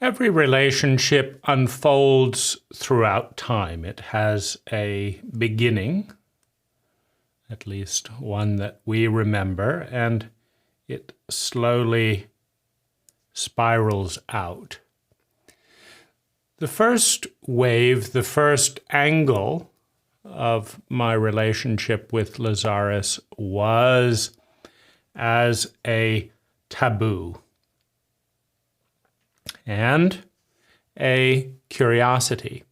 Every relationship unfolds throughout time. It has a beginning, at least one that we remember, and it slowly spirals out. The first wave, the first angle of my relationship with Lazaris was as a taboo and a curiosity.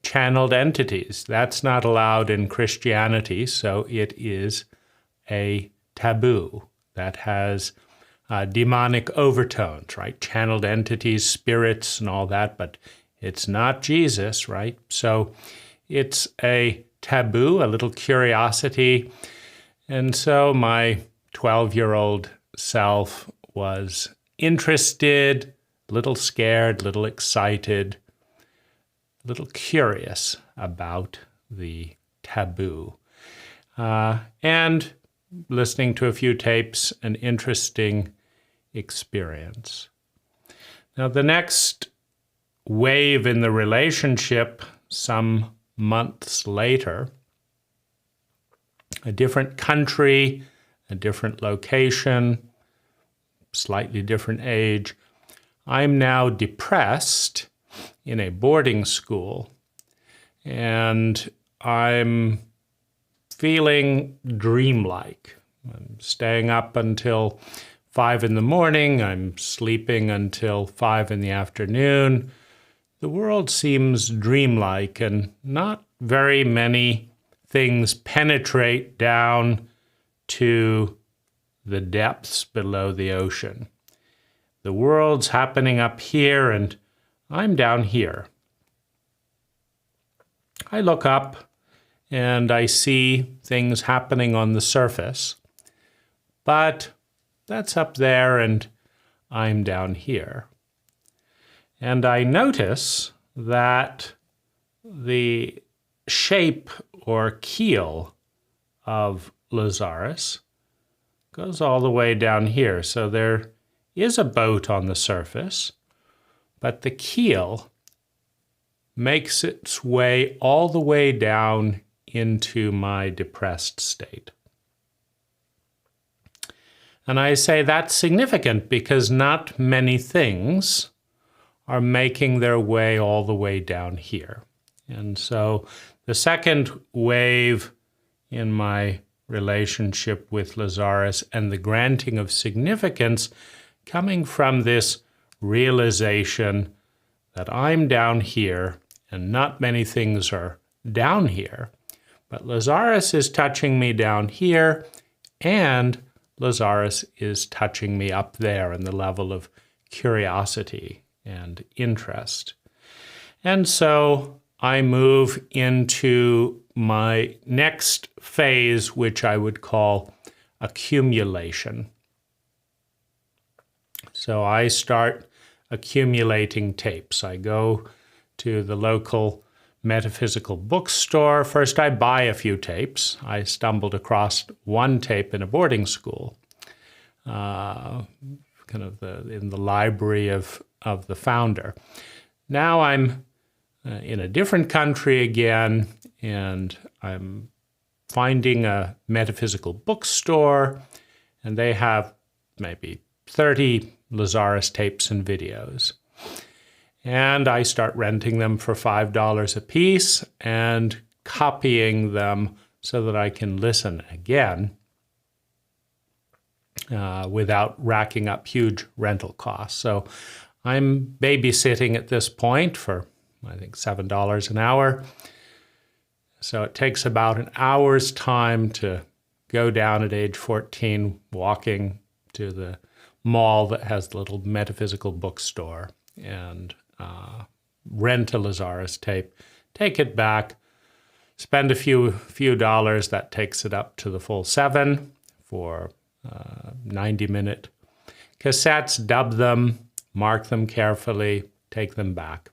Channeled entities, that's not allowed in Christianity, so it is a taboo that has demonic overtones, right? Channeled entities, spirits, and all that, but it's not Jesus, right? So it's a taboo, a little curiosity. And so my 12-year-old self was interested, a little scared, a little excited, a little curious about the taboo. And listening to a few tapes, an interesting experience. Now, the next wave in the relationship, some months later, a different country, a different location, slightly different age. I'm now depressed in a boarding school, and I'm feeling dreamlike. I'm staying up until 5 in the morning. I'm sleeping until 5 in the afternoon. The world seems dreamlike, and not very many things penetrate down to the depths below the ocean. The world's happening up here, and I'm down here. I look up and I see things happening on the surface, but that's up there and I'm down here. And I notice that the shape or keel of Lazaris goes all the way down here. So there is a boat on the surface, but the keel makes its way all the way down into my depressed state. And I say that's significant because not many things are making their way all the way down here. And so the second wave in my relationship with Lazaris and the granting of significance coming from this realization that I'm down here and not many things are down here, but Lazaris is touching me down here and Lazaris is touching me up there in the level of curiosity and interest. And so I move into my next phase, which I would call accumulation. So I start accumulating tapes. I go to the local metaphysical bookstore. First, I buy a few tapes. I stumbled across one tape in a boarding school, in the library of the founder. Now I'm in a different country again, and I'm finding a metaphysical bookstore, and they have maybe 30 Lazaris tapes and videos. And I start renting them for $5 a piece and copying them so that I can listen again without racking up huge rental costs. So I'm babysitting at this point for, I think, $7 an hour. So it takes about an hour's time to go down at age 14, walking to the mall that has the little metaphysical bookstore and rent a Lazaris tape, take it back, spend a few dollars. That takes it up to the full $7 for 90-minute cassettes, dub them, mark them carefully, take them back.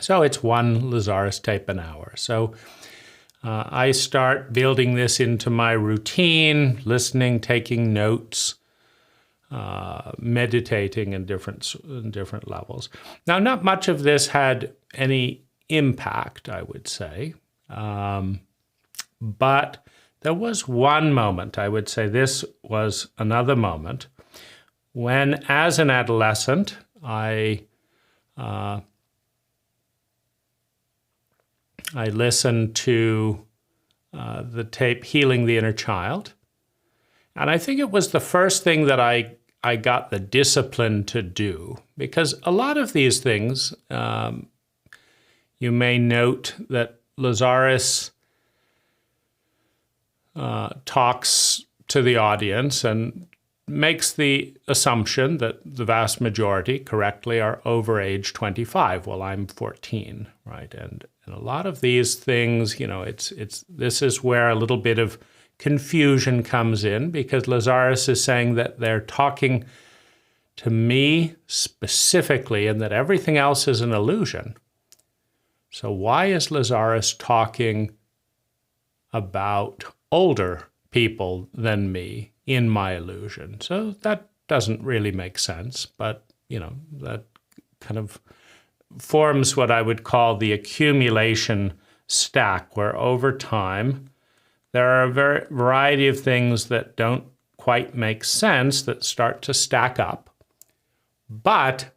So it's one Lazaris tape an hour. So I start building this into my routine, listening, taking notes, meditating in different levels. Now, not much of this had any impact, I would say, but there was one moment, I would say this was another moment, when as an adolescent, I listened to the tape Healing the Inner Child. And I think it was the first thing that I got the discipline to do, because a lot of these things, you may note that Lazaris talks to the audience and makes the assumption that the vast majority, correctly, are over age 25. Well, I'm 14, right? And a lot of these things, this is where a little bit of confusion comes in, because Lazaris is saying that they're talking to me specifically and that everything else is an illusion. So why is Lazaris talking about older people than me in my illusion? So that doesn't really make sense, but that kind of forms what I would call the accumulation stack, where over time there are a variety of things that don't quite make sense that start to stack up. But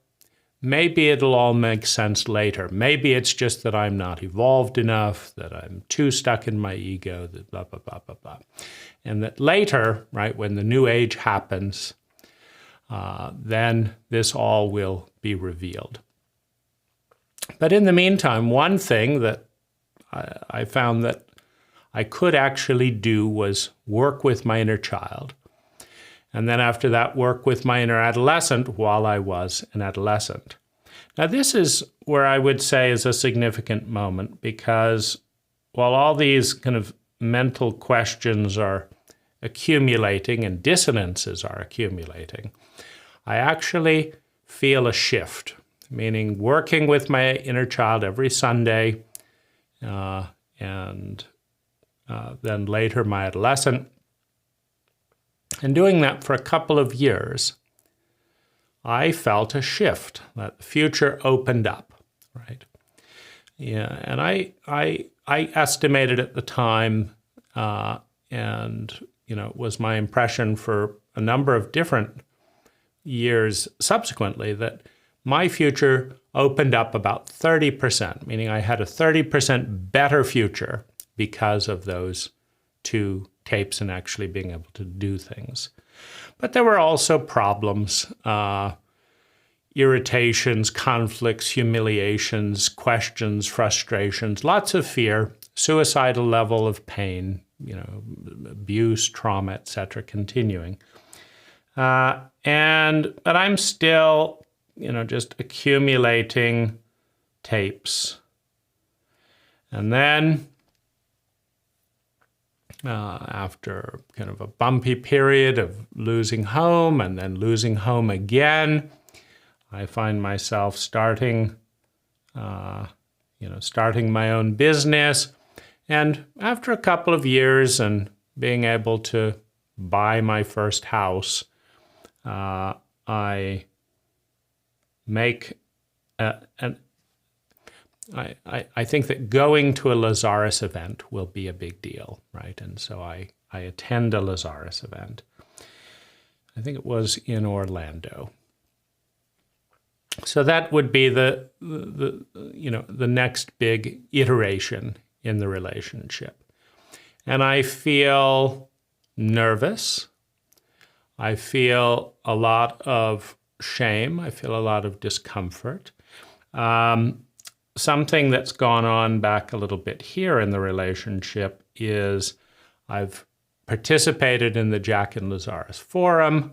maybe it'll all make sense later. Maybe it's just that I'm not evolved enough, that I'm too stuck in my ego, that blah, blah, blah, blah, blah. And that later, right, when the new age happens, then this all will be revealed. But in the meantime, one thing that I found that I could actually do was work with my inner child. And then after that, work with my inner adolescent while I was an adolescent. Now, this is where I would say is a significant moment, because while all these kind of mental questions are accumulating and dissonances are accumulating, I actually feel a shift, meaning working with my inner child every Sunday, and then later my adolescent, and doing that for a couple of years, I felt a shift, that the future opened up, right? Yeah, and I estimated at the time, and it was my impression for a number of different years subsequently, that my future opened up about 30%, meaning I had a 30% better future because of those two tapes and actually being able to do things. But there were also problems, irritations, conflicts, humiliations, questions, frustrations, lots of fear, suicidal level of pain, abuse, trauma, etc., continuing. But I'm still, just accumulating tapes. And then after kind of a bumpy period of losing home and then losing home again, I find myself starting my own business. And after a couple of years and being able to buy my first house, I make I think that going to a Lazaris event will be a big deal, right? And so I attend a Lazaris event. I think it was in Orlando. So that would be the next big iteration in the relationship. And I feel nervous. I feel a lot of shame. I feel a lot of discomfort. Something that's gone on back a little bit here in the relationship is I've participated in the Jach and Lazaris forum.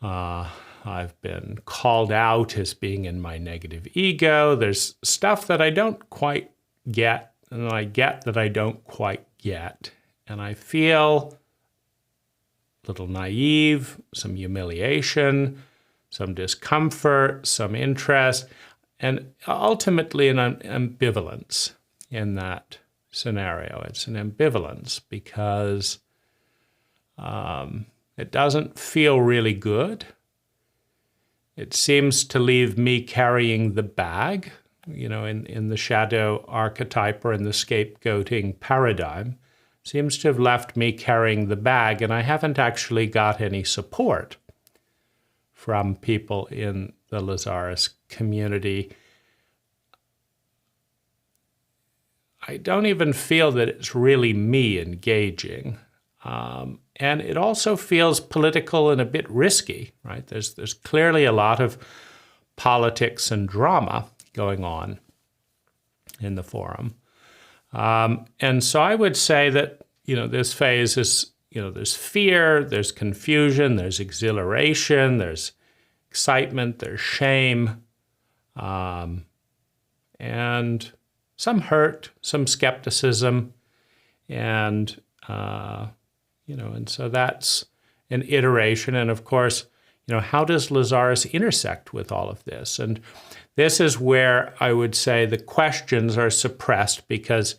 I've been called out as being in my negative ego. There's stuff that I don't quite get, and I get that I don't quite get. And I feel a little naive, some humiliation, some discomfort, some interest, and ultimately an ambivalence in that scenario. It's an ambivalence because, It doesn't feel really good. It seems to leave me carrying the bag, in the shadow archetype or in the scapegoating paradigm. Seems to have left me carrying the bag, and I haven't actually got any support from people in the Lazaris community. I don't even feel that it's really me engaging. And it also feels political and a bit risky, right? There's clearly a lot of politics and drama going on in the forum. And so I would say that, this phase is, there's fear, there's confusion, there's exhilaration, there's excitement, there's shame, and some hurt, some skepticism, and and so that's an iteration. And of course, how does Lazaris intersect with all of this? And this is where I would say the questions are suppressed, because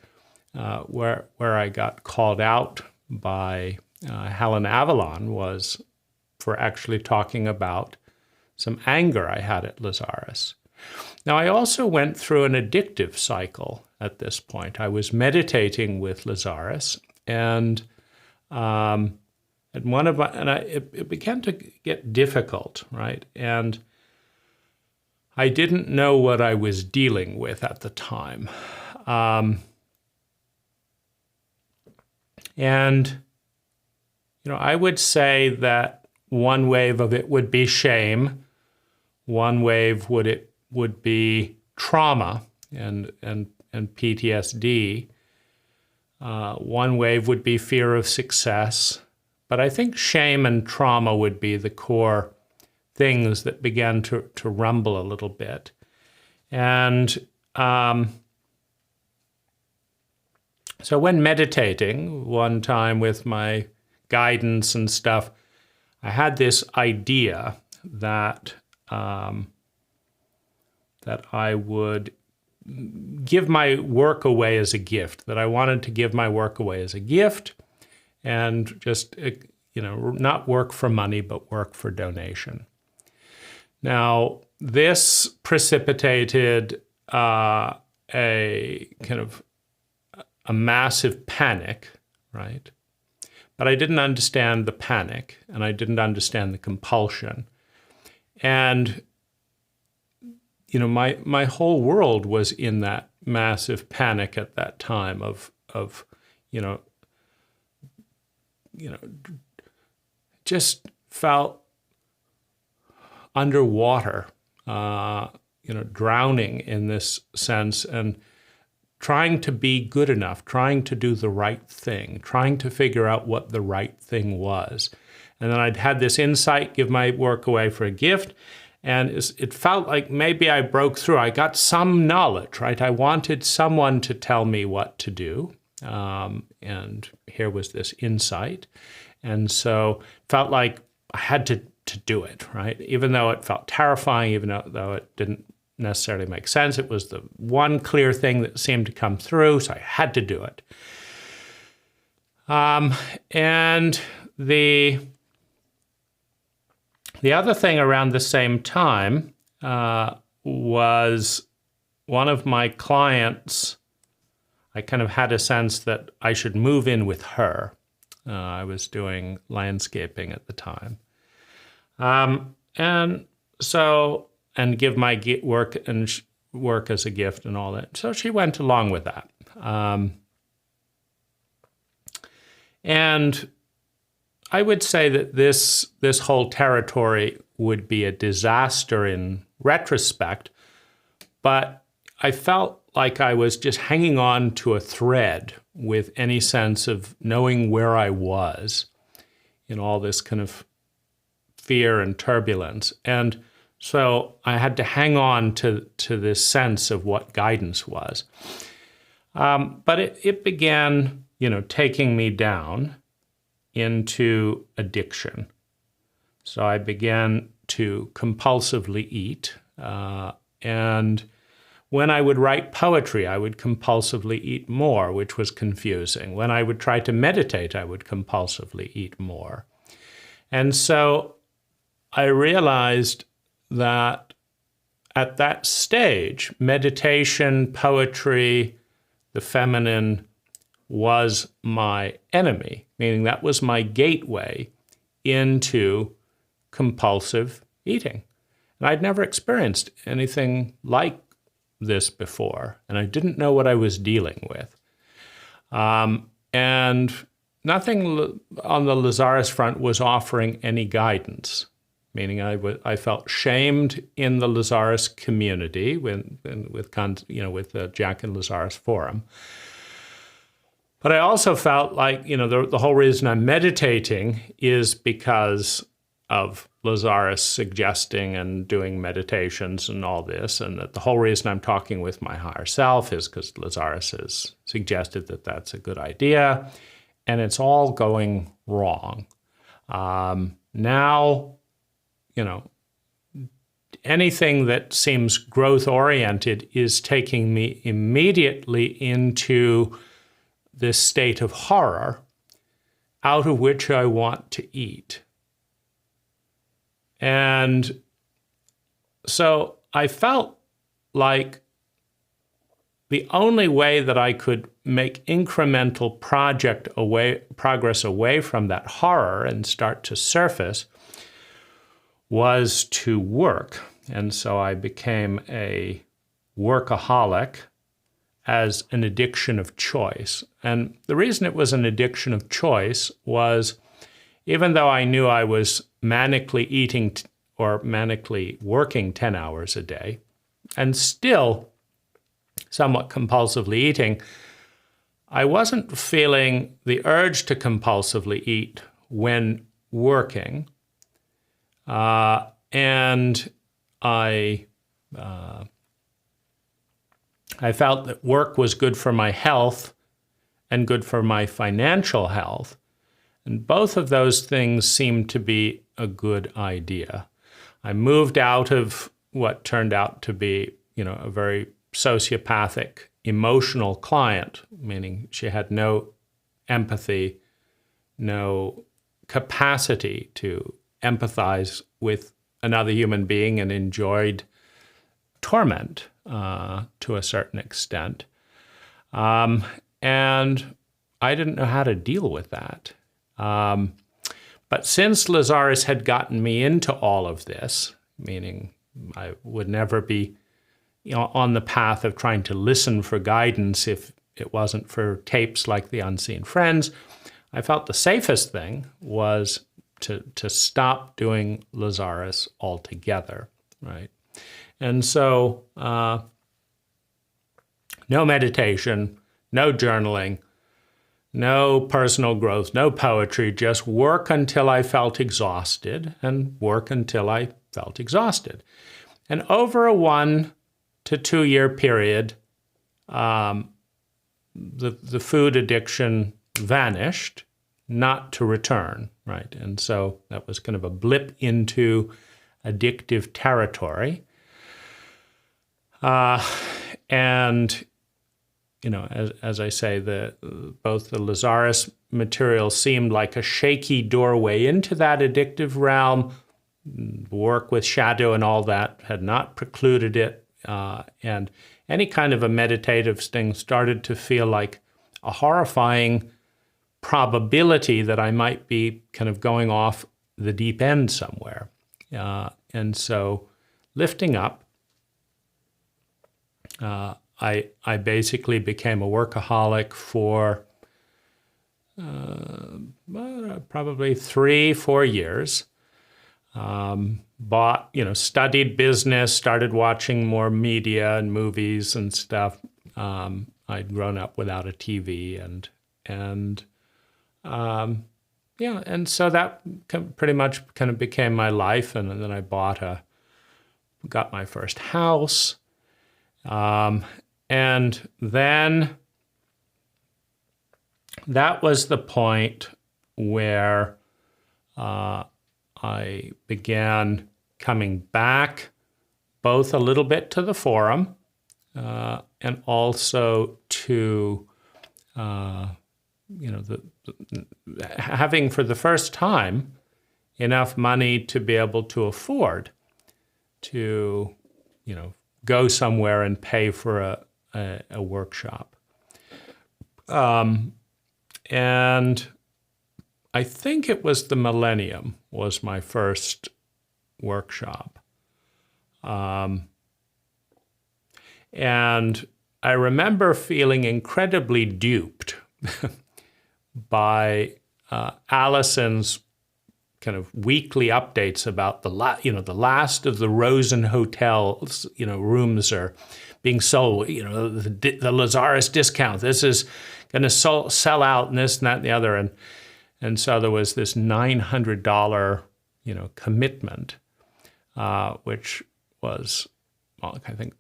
where I got called out by Helen Avalon was for actually talking about some anger I had at Lazaris. Now, I also went through an addictive cycle at this point. I was meditating with Lazaris, and it began to get difficult, right? And I didn't know what I was dealing with at the time. I would say that one wave of it would be shame, one wave would be trauma and PTSD. One wave would be fear of success. But I think shame and trauma would be the core things that began to rumble a little bit. And so when meditating one time with my guidance and stuff, I had this idea that I would give my work away as a gift, that I wanted to give my work away as a gift, and just, not work for money, but work for donation. Now, this precipitated a kind of a massive panic, right? But I didn't understand the panic, and I didn't understand the compulsion. And my whole world was in that massive panic at that time of just felt underwater, drowning in this sense, and trying to be good enough, trying to do the right thing, trying to figure out what the right thing was. And then I'd had this insight, give my work away for a gift, and it felt like maybe I broke through. I got some knowledge, right? I wanted someone to tell me what to do, and here was this insight. And so it felt like I had to do it, right? Even though it felt terrifying, even though it didn't necessarily make sense, it was the one clear thing that seemed to come through, so I had to do it. And the other thing around the same time was one of my clients. I kind of had a sense that I should move in with her. I was doing landscaping at the time. And give my work work as a gift and all that. So she went along with that. And I would say that this whole territory would be a disaster in retrospect, but I felt like I was just hanging on to a thread with any sense of knowing where I was in all this kind of fear and turbulence. And so I had to hang on to this sense of what guidance was. But it began, taking me down into addiction. So I began to compulsively eat. And when I would write poetry, I would compulsively eat more, which was confusing. When I would try to meditate, I would compulsively eat more. And so I realized that at that stage, meditation, poetry, the feminine was my enemy, meaning that was my gateway into compulsive eating. And I'd never experienced anything like this before, and I didn't know what I was dealing with. And nothing on the Lazaris front was offering any guidance, meaning I felt shamed in the Lazaris community with the Jach and Lazaris forum. But I also felt like, the whole reason I'm meditating is because of Lazaris suggesting and doing meditations and all this, and that the whole reason I'm talking with my higher self is because Lazaris has suggested that that's a good idea, and it's all going wrong. Now, anything that seems growth-oriented is taking me immediately into this state of horror out of which I want to eat. And so I felt like the only way that I could make incremental progress away from that horror and start to surface was to work. And so I became a workaholic as an addiction of choice. And the reason it was an addiction of choice was, even though I knew I was manically eating or manically working 10 hours a day, and still somewhat compulsively eating, I wasn't feeling the urge to compulsively eat when working. And I felt that work was good for my health and good for my financial health. And both of those things seemed to be a good idea. I moved out of what turned out to be, a very sociopathic, emotional client, meaning she had no empathy, no capacity to empathize with another human being, and enjoyed torment to a certain extent. And I didn't know how to deal with that. But since Lazaris had gotten me into all of this, meaning I would never be on the path of trying to listen for guidance if it wasn't for tapes like The Unseen Friends, I felt the safest thing was to stop doing Lazaris altogether, right? And so no meditation, no journaling, no personal growth, no poetry, just work until I felt exhausted and work until I felt exhausted. And over a 1 to 2 year period, the food addiction vanished, not to return, right? And so that was kind of a blip into addictive territory. And as I say, both the Lazaris material seemed like a shaky doorway into that addictive realm. Work with shadow and all that had not precluded it. And any kind of a meditative thing started to feel like a horrifying probability that I might be kind of going off the deep end somewhere. And so lifting up, I basically became a workaholic for probably 3-4 years. Studied business, started watching more media and movies and stuff. I'd grown up without a TV and so that pretty much kind of became my life. And then I got my first house. And then that was the point where I began coming back both a little bit to the forum and also to, having for the first time enough money to be able to afford to, go somewhere and pay for a workshop. And I think it was the Millennium was my first workshop. And I remember feeling incredibly duped by Allison's kind of weekly updates about the last of the Rosen hotels, rooms are being sold, the Lazaris discount. This is going to sell out, and this and that and the other. And so there was this $900, commitment, which was, well, I think,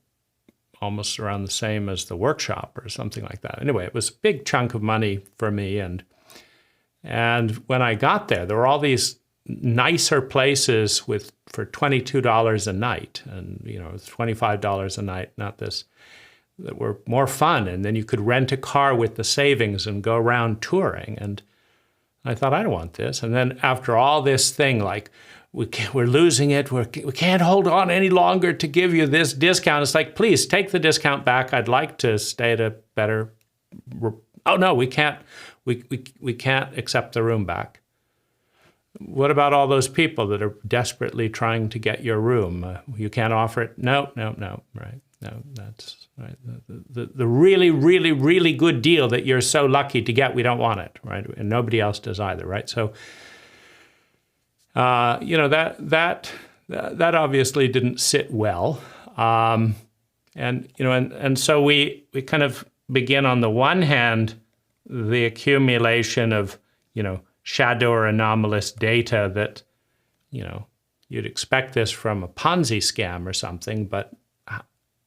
almost around the same as the workshop or something like that. Anyway, it was a big chunk of money for me. And when I got there were all these nicer places for $22 a night, and $25 a night, not this, that were more fun. And then you could rent a car with the savings and go around touring. And I thought, I don't want this. And then after all this thing, like, we're losing it, we can't hold on any longer to give you this discount. It's like, please take the discount back. I'd like to stay at a better. Oh no, we can't. We can't accept the room back. What about all those people that are desperately trying to get your room? You can't offer it. No. Right? No, that's right. The really, really, really good deal that you're so lucky to get, we don't want it, right? And nobody else does either, right? So. That obviously didn't sit well, and so we kind of begin on the one hand the accumulation of shadow or anomalous data that you'd expect this from a Ponzi scam or something, but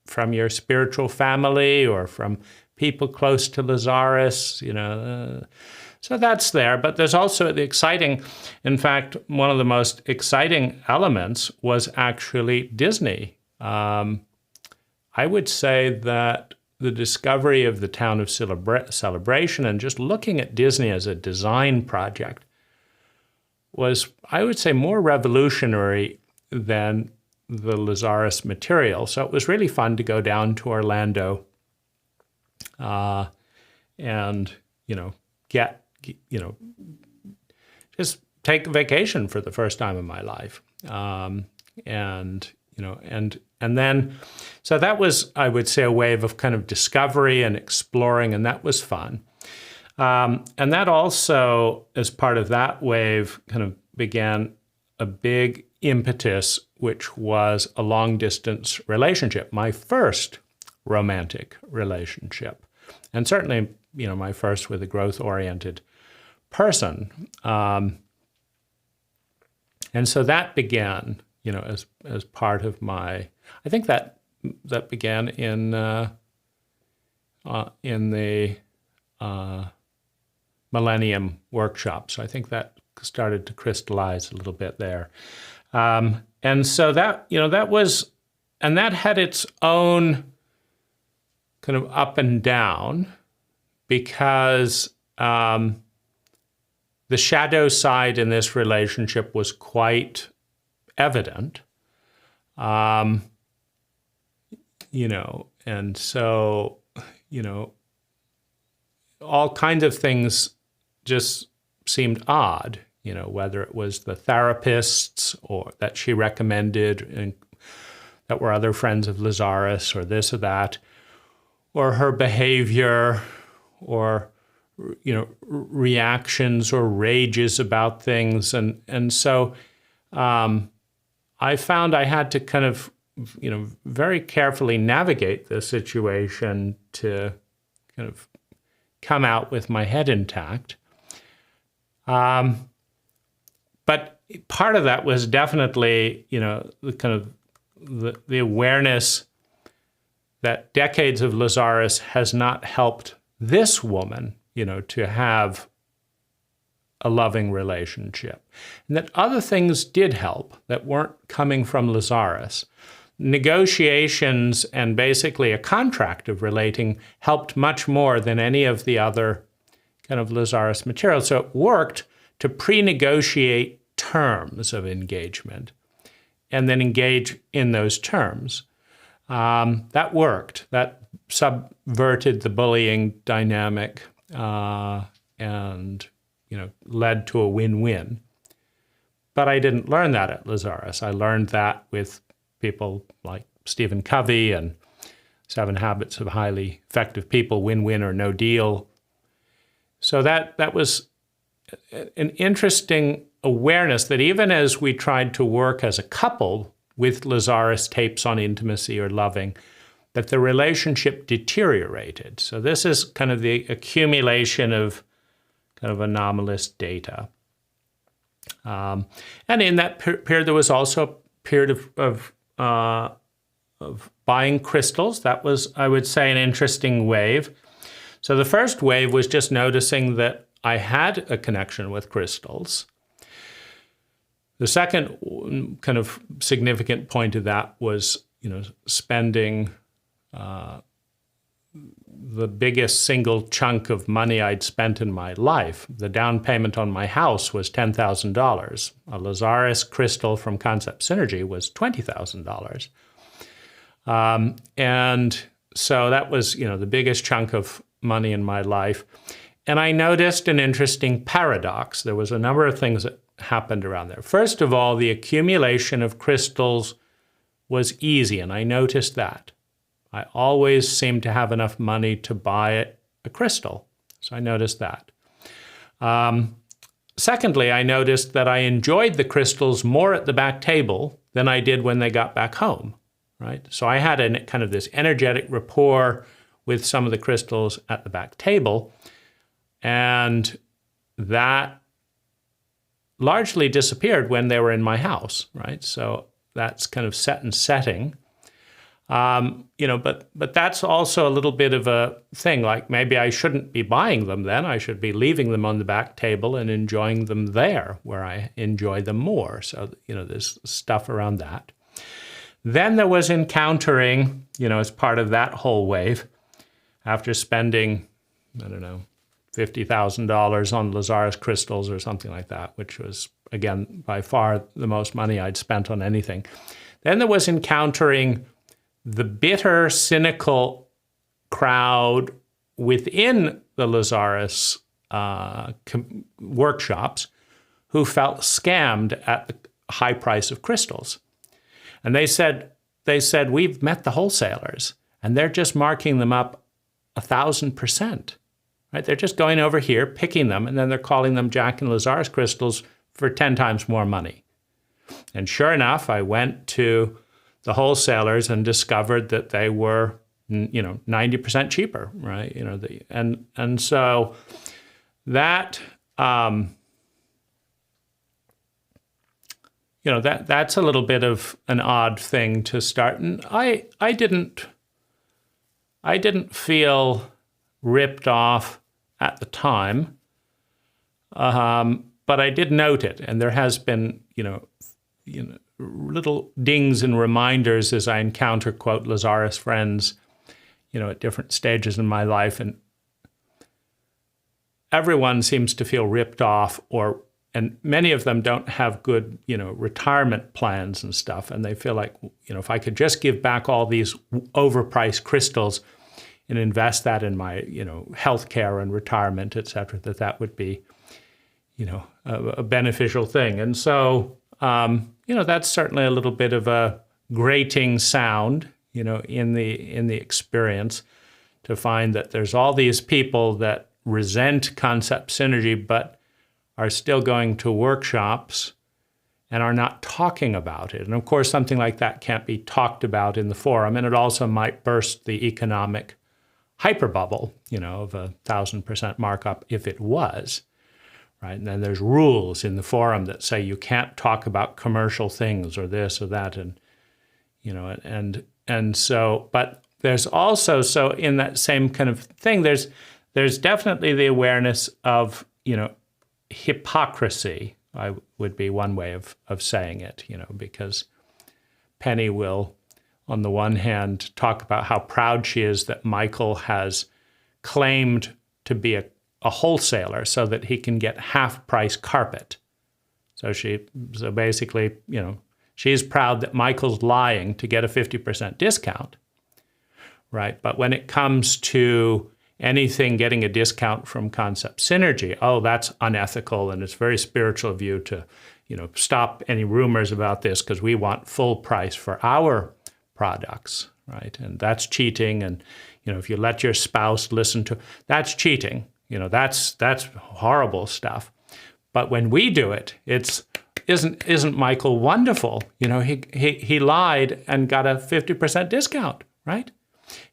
from your spiritual family or from people close to Lazaris, So that's there, but there's also the exciting, in fact, one of the most exciting elements was actually Disney. I would say that the discovery of the town of Celebration and just looking at Disney as a design project was, I would say, more revolutionary than the Lazaris material. So it was really fun to go down to Orlando and, just take a vacation for the first time in my life. And then, so that was, I would say, a wave of kind of discovery and exploring, and that was fun. And that also, as part of that wave, kind of began a big impetus, which was a long-distance relationship, my first romantic relationship, and certainly, my first with a growth-oriented person. And so that began, as part of my, I think that began in the Millennium workshop. So I think that started to crystallize a little bit there. And so that, that was, and that had its own kind of up and down, because the shadow side in this relationship was quite evident, and so, all kinds of things just seemed odd, whether it was the therapists or that she recommended and that were other friends of Lazaris or this or that, or her behavior, or reactions or rages about things, and so I found I had to kind of very carefully navigate the situation to kind of come out with my head intact. But part of that was definitely the kind of the awareness that decades of Lazaris has not helped this woman, to have a loving relationship. And that other things did help that weren't coming from Lazaris. Negotiations and basically a contract of relating helped much more than any of the other kind of Lazaris material. So it worked to pre-negotiate terms of engagement and then engage in those terms. That worked. That subverted the bullying dynamic and led to a win-win. But I didn't learn that at Lazaris. I learned that with people like Stephen Covey and 7 Habits of Highly Effective People, Win-Win or No Deal. So that was an interesting awareness that even as we tried to work as a couple with Lazaris tapes on intimacy or loving, that the relationship deteriorated. So this is kind of the accumulation of kind of anomalous data. And in that period, there was also a period of buying crystals. That was, I would say, an interesting wave. So the first wave was just noticing that I had a connection with crystals. The second kind of significant point of that was, spending the biggest single chunk of money I'd spent in my life. The down payment on my house was $10,000. A Lazaris crystal from Concept Synergy was $20,000. And so that was, the biggest chunk of money in my life. And I noticed an interesting paradox. There was a number of things that happened around there. First of all, the accumulation of crystals was easy, and I noticed that. I always seemed to have enough money to buy a crystal, so I noticed that. Secondly, I noticed that I enjoyed the crystals more at the back table than I did when they got back home, right? So I had a kind of this energetic rapport with some of the crystals at the back table, and that largely disappeared when they were in my house, right? So that's kind of set and setting. But that's also a little bit of a thing, like maybe I shouldn't be buying them then. I should be leaving them on the back table and enjoying them there where I enjoy them more. So, there's stuff around that. Then there was encountering, as part of that whole wave, after spending, $50,000 on Lazaris crystals or something like that, which was, again, by far the most money I'd spent on anything. Then there was encountering the bitter, cynical crowd within the Lazaris workshops who felt scammed at the high price of crystals. And they said, we've met the wholesalers, and they're just marking them up 1,000%. Right? They're just going over here, picking them, and then they're calling them Jach and Lazaris crystals for 10 times more money. And sure enough, I went to the wholesalers and discovered that they were, 90% cheaper, right? And so that, that's a little bit of an odd thing to start. And I didn't feel ripped off at the time, but I did note it, and there has been, little dings and reminders as I encounter, quote, Lazaris friends, at different stages in my life, and everyone seems to feel ripped off, and many of them don't have good, retirement plans and stuff, and they feel like, if I could just give back all these overpriced crystals and invest that in my, healthcare and retirement, et cetera, that would be, a beneficial thing. And so, that's certainly a little bit of a grating sound, in the experience, to find that there's all these people that resent Concept Synergy, but are still going to workshops and are not talking about it. And of course, something like that can't be talked about in the forum, and it also might burst the economic hyperbubble, of 1,000% markup if it was, right? And then there's rules in the forum that say you can't talk about commercial things or this or that, and so, but there's also, so in that same kind of thing, there's definitely the awareness of, hypocrisy, I would be one way of saying it, because Penny will, on the one hand, talk about how proud she is that Michael has claimed to be a wholesaler so that he can get half-price carpet. So basically, she's proud that Michael's lying to get a 50% discount, right? But when it comes to anything getting a discount from concept synergy, oh, that's unethical, and it's very spiritual of you to, stop any rumors about this because we want full price for our products, right? And that's cheating. And, if you let your spouse listen to, that's cheating. That's horrible stuff. But when we do it, isn't Michael wonderful? He lied and got a 50% discount, right?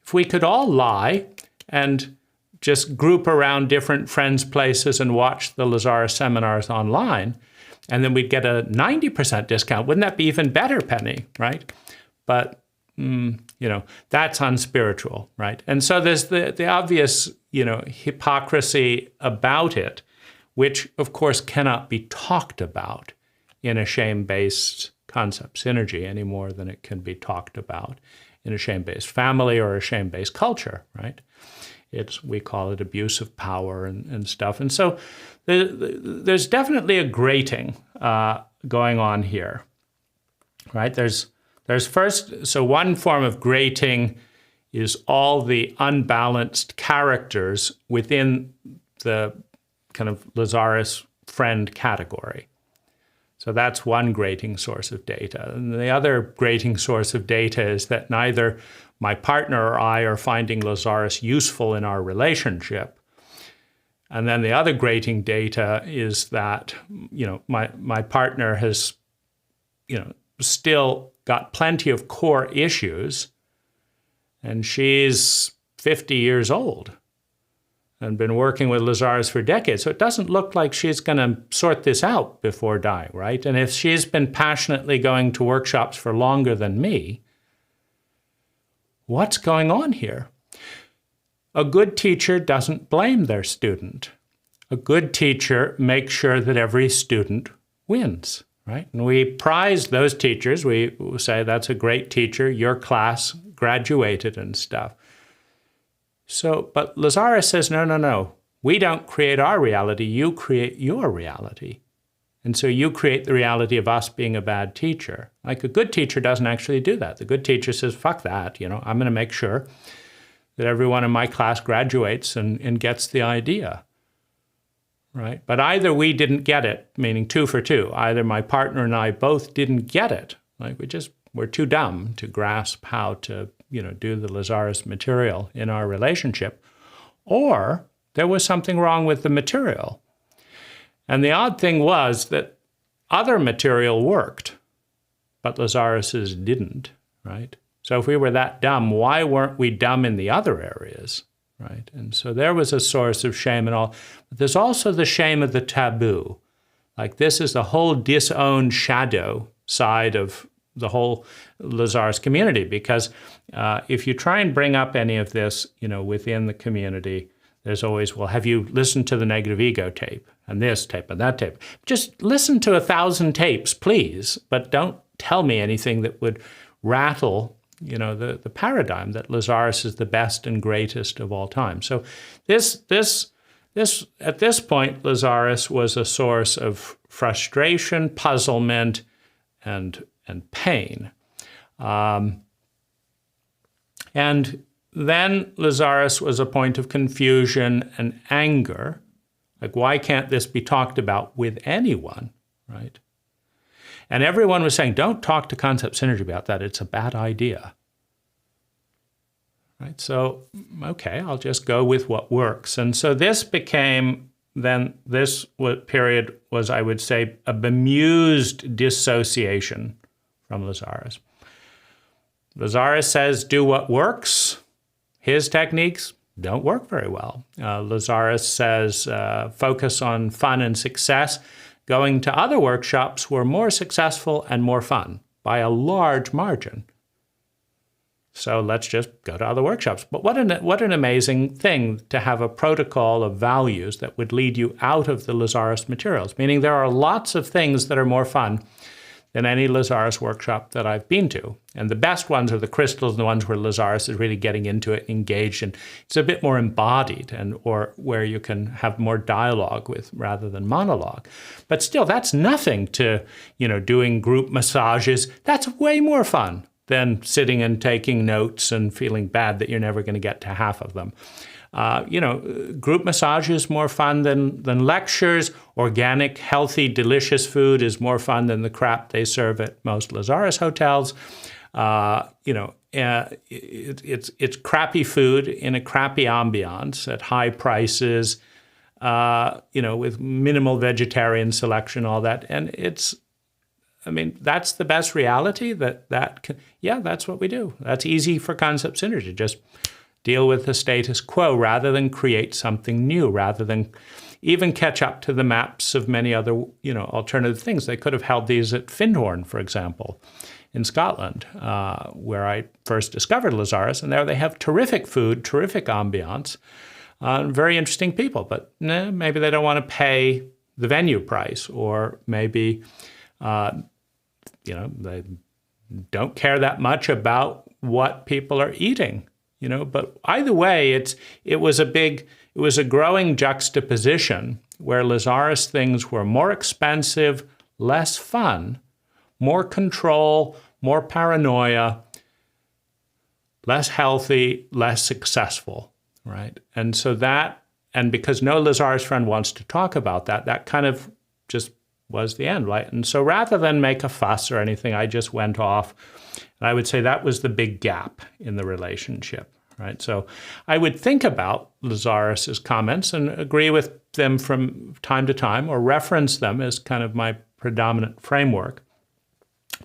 If we could all lie and just group around different friends' places and watch the Lazaris seminars online, and then we'd get a 90% discount. Wouldn't that be even better, Penny, right? But, that's unspiritual, right? And so there's the obvious, hypocrisy about it, which, of course, cannot be talked about in a shame-based concept synergy any more than it can be talked about in a shame-based family or a shame-based culture, right? We call it abuse of power and stuff. And so there's definitely a grating going on here, right? There's first, so one form of grating is all the unbalanced characters within the kind of Lazaris friend category. So that's one grating source of data. And the other grating source of data is that neither my partner or I are finding Lazaris useful in our relationship. And then the other grating data is that, my partner has, still got plenty of core issues, and she's 50 years old and been working with Lazaris for decades. So it doesn't look like she's going to sort this out before dying, right? And if she's been passionately going to workshops for longer than me, what's going on here? A good teacher doesn't blame their student. A good teacher makes sure that every student wins, right? And we prize those teachers. We say, that's a great teacher, your class graduated and stuff. So, but Lazaris says, no. We don't create our reality, you create your reality. And so you create the reality of us being a bad teacher. Like a good teacher doesn't actually do that. The good teacher says, fuck that, I'm going to make sure that everyone in my class graduates and gets the idea, right? But either we didn't get it, meaning 2 for 2. Either my partner and I both didn't get it. Like we're too dumb to grasp how to, do the Lazaris material in our relationship, or there was something wrong with the material. And the odd thing was that other material worked, but Lazaris's didn't, right? So if we were that dumb, why weren't we dumb in the other areas, right? And so there was a source of shame and all. But there's also the shame of the taboo. Like this is the whole disowned shadow side of the whole Lazaris community, because if you try and bring up any of this, within the community, there's always, well, have you listened to the negative ego tape and this tape and that tape? Just listen to 1,000 tapes, please, but don't tell me anything that would rattle, the paradigm that Lazaris is the best and greatest of all time. So this at this point, Lazaris was a source of frustration, puzzlement, and pain. And then Lazaris was a point of confusion and anger. Like, why can't this be talked about with anyone, right? And everyone was saying, don't talk to Concept Synergy about that. It's a bad idea, right? So, okay, I'll just go with what works. And so this became, then this period was, I would say, a bemused dissociation from Lazaris. Lazaris says, do what works. His techniques don't work very well. Lazaris says, focus on fun and success. Going to other workshops were more successful and more fun by a large margin. So let's just go to other workshops. But what an amazing thing to have a protocol of values that would lead you out of the Lazaris materials, meaning there are lots of things that are more fun than any Lazaris workshop that I've been to. And the best ones are the crystals, and the ones where Lazaris is really getting into it, engaged, and it's a bit more embodied, and or where you can have more dialogue with rather than monologue. But still, that's nothing to, doing group massages. That's way more fun than sitting and taking notes and feeling bad that you're never going to get to half of them. Group massage is more fun than lectures. Organic, healthy, delicious food is more fun than the crap they serve at most Lazaris hotels. It's crappy food in a crappy ambiance at high prices, with minimal vegetarian selection, all that. And that's the best reality. That's what we do. That's easy for concept synergy. Just deal with the status quo rather than create something new, rather than even catch up to the maps of many other, alternative things. They could have held these at Findhorn, for example, in Scotland, where I first discovered Lazaris. And there they have terrific food, terrific ambiance, very interesting people. But maybe they don't want to pay the venue price, or maybe, they don't care that much about what people are eating. But either way, it was a growing juxtaposition where Lazaris things were more expensive, less fun, more control, more paranoia, less healthy, less successful, right? And because no Lazaris friend wants to talk about that, that kind of just was the end, right? And so rather than make a fuss or anything, I just went off. And I would say that was the big gap in the relationship, right? So I would think about Lazaris's comments and agree with them from time to time, or reference them as kind of my predominant framework.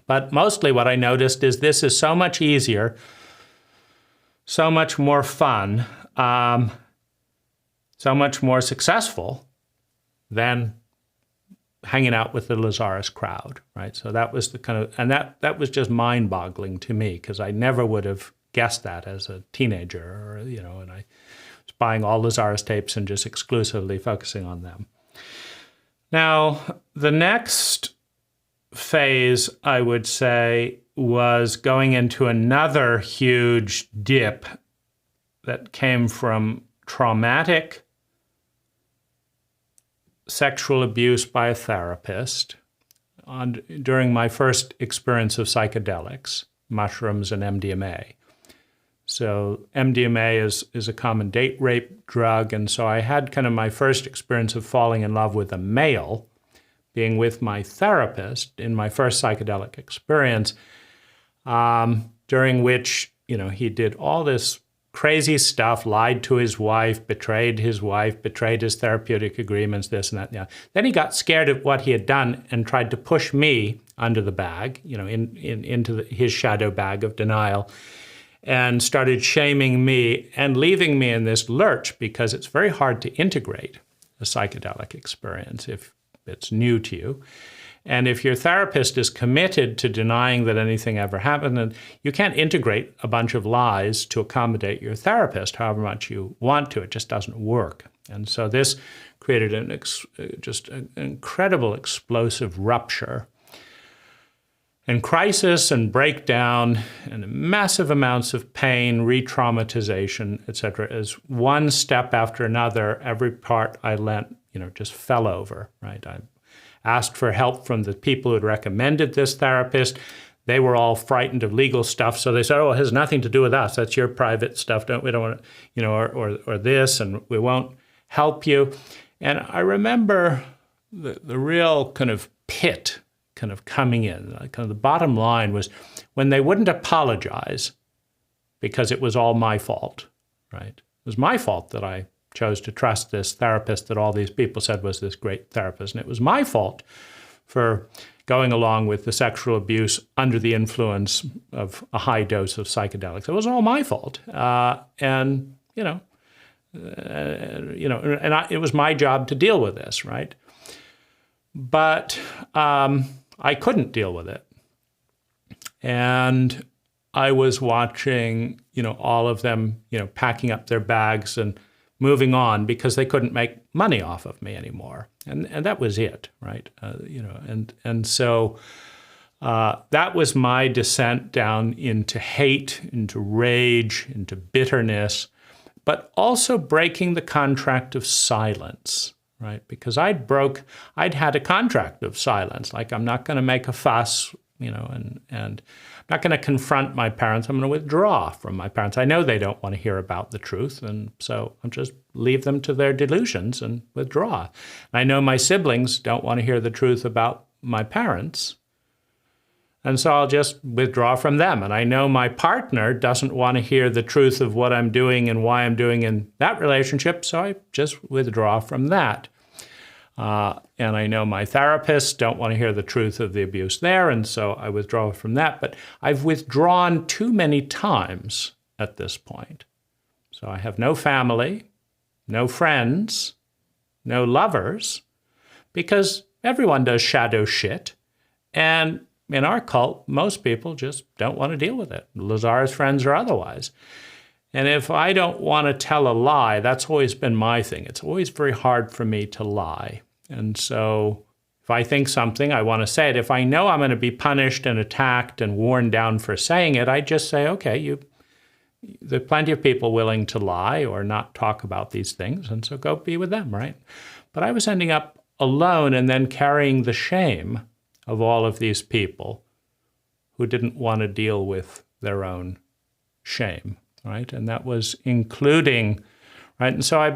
But mostly what I noticed is this is so much easier, so much more fun, so much more successful than hanging out with the Lazaris crowd, right? So that was the kind of, and that was just mind-boggling to me, because I never would have guessed that as a teenager, or, and I was buying all Lazaris tapes and just exclusively focusing on them. Now, the next phase, I would say, was going into another huge dip that came from traumatic sexual abuse by a therapist during my first experience of psychedelics, mushrooms and MDMA. So MDMA is a common date rape drug, and so I had kind of my first experience of falling in love with a male, being with my therapist in my first psychedelic experience, during which, he did all this crazy stuff, lied to his wife, betrayed his therapeutic agreements, this and that. Yeah. Then he got scared of what he had done and tried to push me under the bag, into his shadow bag of denial, and started shaming me and leaving me in this lurch, because it's very hard to integrate a psychedelic experience if it's new to you. And if your therapist is committed to denying that anything ever happened, then you can't integrate a bunch of lies to accommodate your therapist however much you want to. It just doesn't work. And so this created just an incredible explosive rupture and crisis and breakdown and massive amounts of pain, re-traumatization, etc. As one step after another, every part I lent, just fell over, right? I asked for help from the people who had recommended this therapist. They were all frightened of legal stuff, so they said, "Oh, it has nothing to do with us. That's your private stuff. We don't want to, or this, and we won't help you." And I remember the real kind of pit kind of coming in. Kind of the bottom line was when they wouldn't apologize because it was all my fault, right? It was my fault that I chose to trust this therapist that all these people said was this great therapist. And it was my fault for going along with the sexual abuse under the influence of a high dose of psychedelics. It was all my fault. It was my job to deal with this, right? But I couldn't deal with it. And I was watching, all of them, packing up their bags and moving on because they couldn't make money off of me anymore. And that was it, right? So That was my descent down into hate, into rage, into bitterness, but also breaking the contract of silence, right? Because I'd had a contract of silence, like I'm not going to make a fuss, and I'm not going to confront my parents. I'm going to withdraw from my parents. I know they don't want to hear about the truth, and so I'll just leave them to their delusions and withdraw. And I know my siblings don't want to hear the truth about my parents, and so I'll just withdraw from them. And I know my partner doesn't want to hear the truth of what I'm doing and why I'm doing in that relationship, so I just withdraw from that. And I know my therapists don't want to hear the truth of the abuse there, and so I withdraw from that. But I've withdrawn too many times at this point. So I have no family, no friends, no lovers, because everyone does shadow shit. And in our cult, most people just don't want to deal with it, Lazaris friends or otherwise. And if I don't want to tell a lie, that's always been my thing. It's always very hard for me to lie. And so if I think something, I want to say it. If I know I'm going to be punished and attacked and worn down for saying it, I just say, okay, there are plenty of people willing to lie or not talk about these things, and so go be with them, right? But I was ending up alone and then carrying the shame of all of these people who didn't want to deal with their own shame, right? And that was including, right? And so I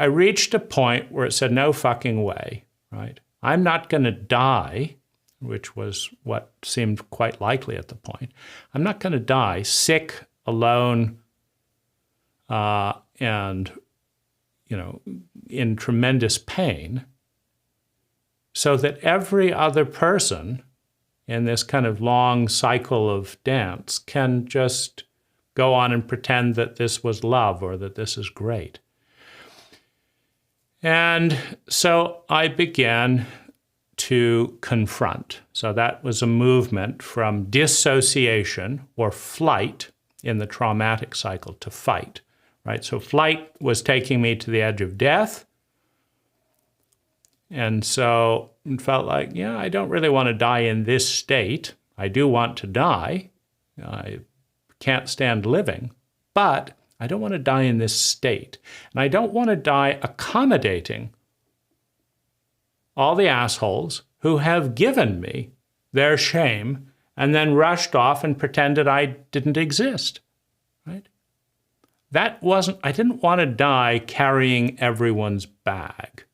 reached a point where it said, no fucking way, right? I'm not going to die, which was what seemed quite likely at the point. I'm not going to die sick, alone, and, in tremendous pain, so that every other person in this kind of long cycle of dance can just go on and pretend that this was love or that this is great. And so I began to confront. So that was a movement from dissociation or flight in the traumatic cycle to fight, right? So flight was taking me to the edge of death. And so it felt like, I don't really want to die in this state. I do want to die. I can't stand living, but I don't want to die in this state. And I don't want to die accommodating all the assholes who have given me their shame and then rushed off and pretended I didn't exist, right? I didn't want to die carrying everyone's bag,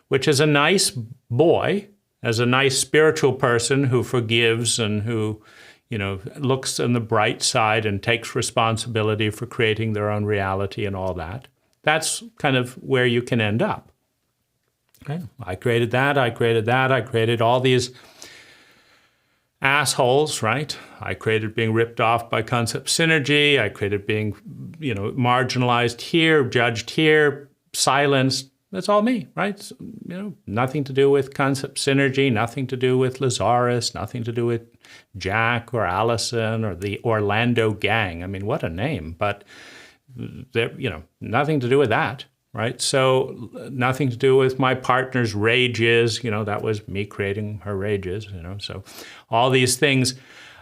which as a nice boy, as a nice spiritual person who forgives and who looks on the bright side and takes responsibility for creating their own reality and all that. That's kind of where you can end up. Okay? I created that, I created all these assholes, right? I created being ripped off by concept synergy, I created being, marginalized here, judged here, silenced. That's all me, right? Nothing to do with concept synergy, nothing to do with Lazaris, nothing to do with Jack or Allison or the Orlando gang. I mean, what a name, but nothing to do with that, right? So nothing to do with my partner's rages. That was me creating her rages, so all these things.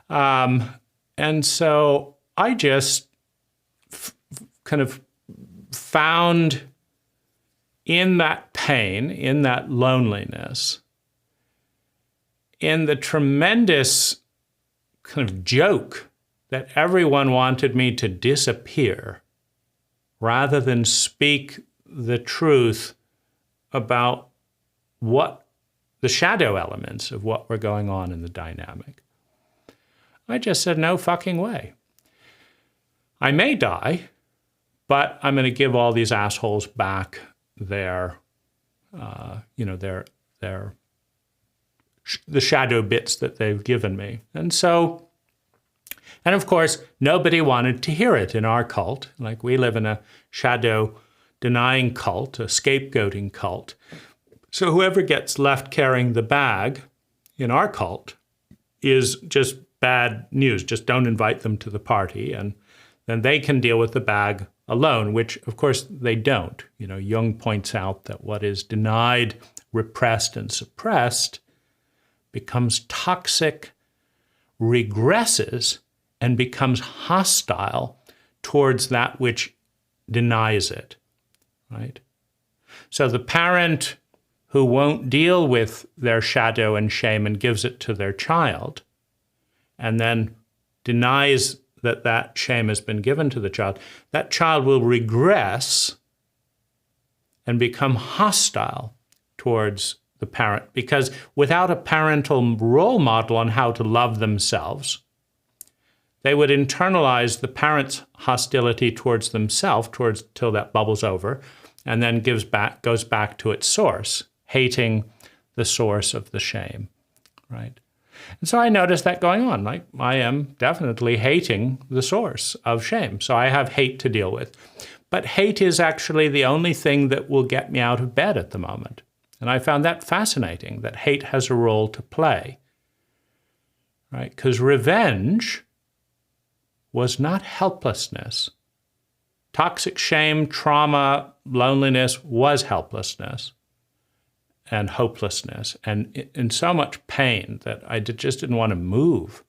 And so I just kind of found in that pain, in that loneliness, in the tremendous kind of joke that everyone wanted me to disappear rather than speak the truth about what the shadow elements of what were going on in the dynamic. I just said, no fucking way. I may die, but I'm going to give all these assholes back the shadow bits that they've given me. And of course, nobody wanted to hear it in our cult. Like, we live in a shadow denying cult, a scapegoating cult. So whoever gets left carrying the bag in our cult is just bad news. Just don't invite them to the party, and then they can deal with the bag alone, which of course they don't. Jung points out that what is denied, repressed, and suppressed becomes toxic, regresses, and becomes hostile towards that which denies it, right? So the parent who won't deal with their shadow and shame and gives it to their child, and then denies that that shame has been given to the child, that child will regress and become hostile towards the parent, because without a parental role model on how to love themselves, they would internalize the parent's hostility towards themselves till that bubbles over, and then goes back to its source, hating the source of the shame, right? And so I noticed that going on. Like, I am definitely hating the source of shame. So I have hate to deal with. But hate is actually the only thing that will get me out of bed at the moment. And I found that fascinating, that hate has a role to play, right? Because revenge was not helplessness. Toxic shame, trauma, loneliness was helplessness and hopelessness, and in so much pain that I just didn't want to move.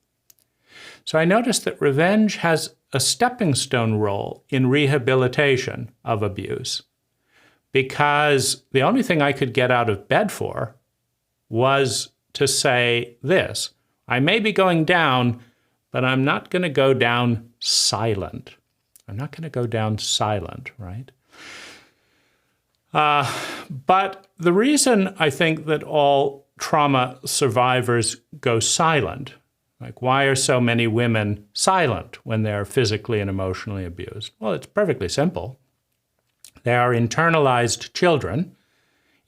So I noticed that revenge has a stepping stone role in rehabilitation of abuse, because the only thing I could get out of bed for was to say this: I may be going down, but I'm not going to go down silent. I'm not going to go down silent, right? But the reason I think that all trauma survivors go silent, like why are so many women silent when they're physically and emotionally abused? Well, it's perfectly simple. They are internalized children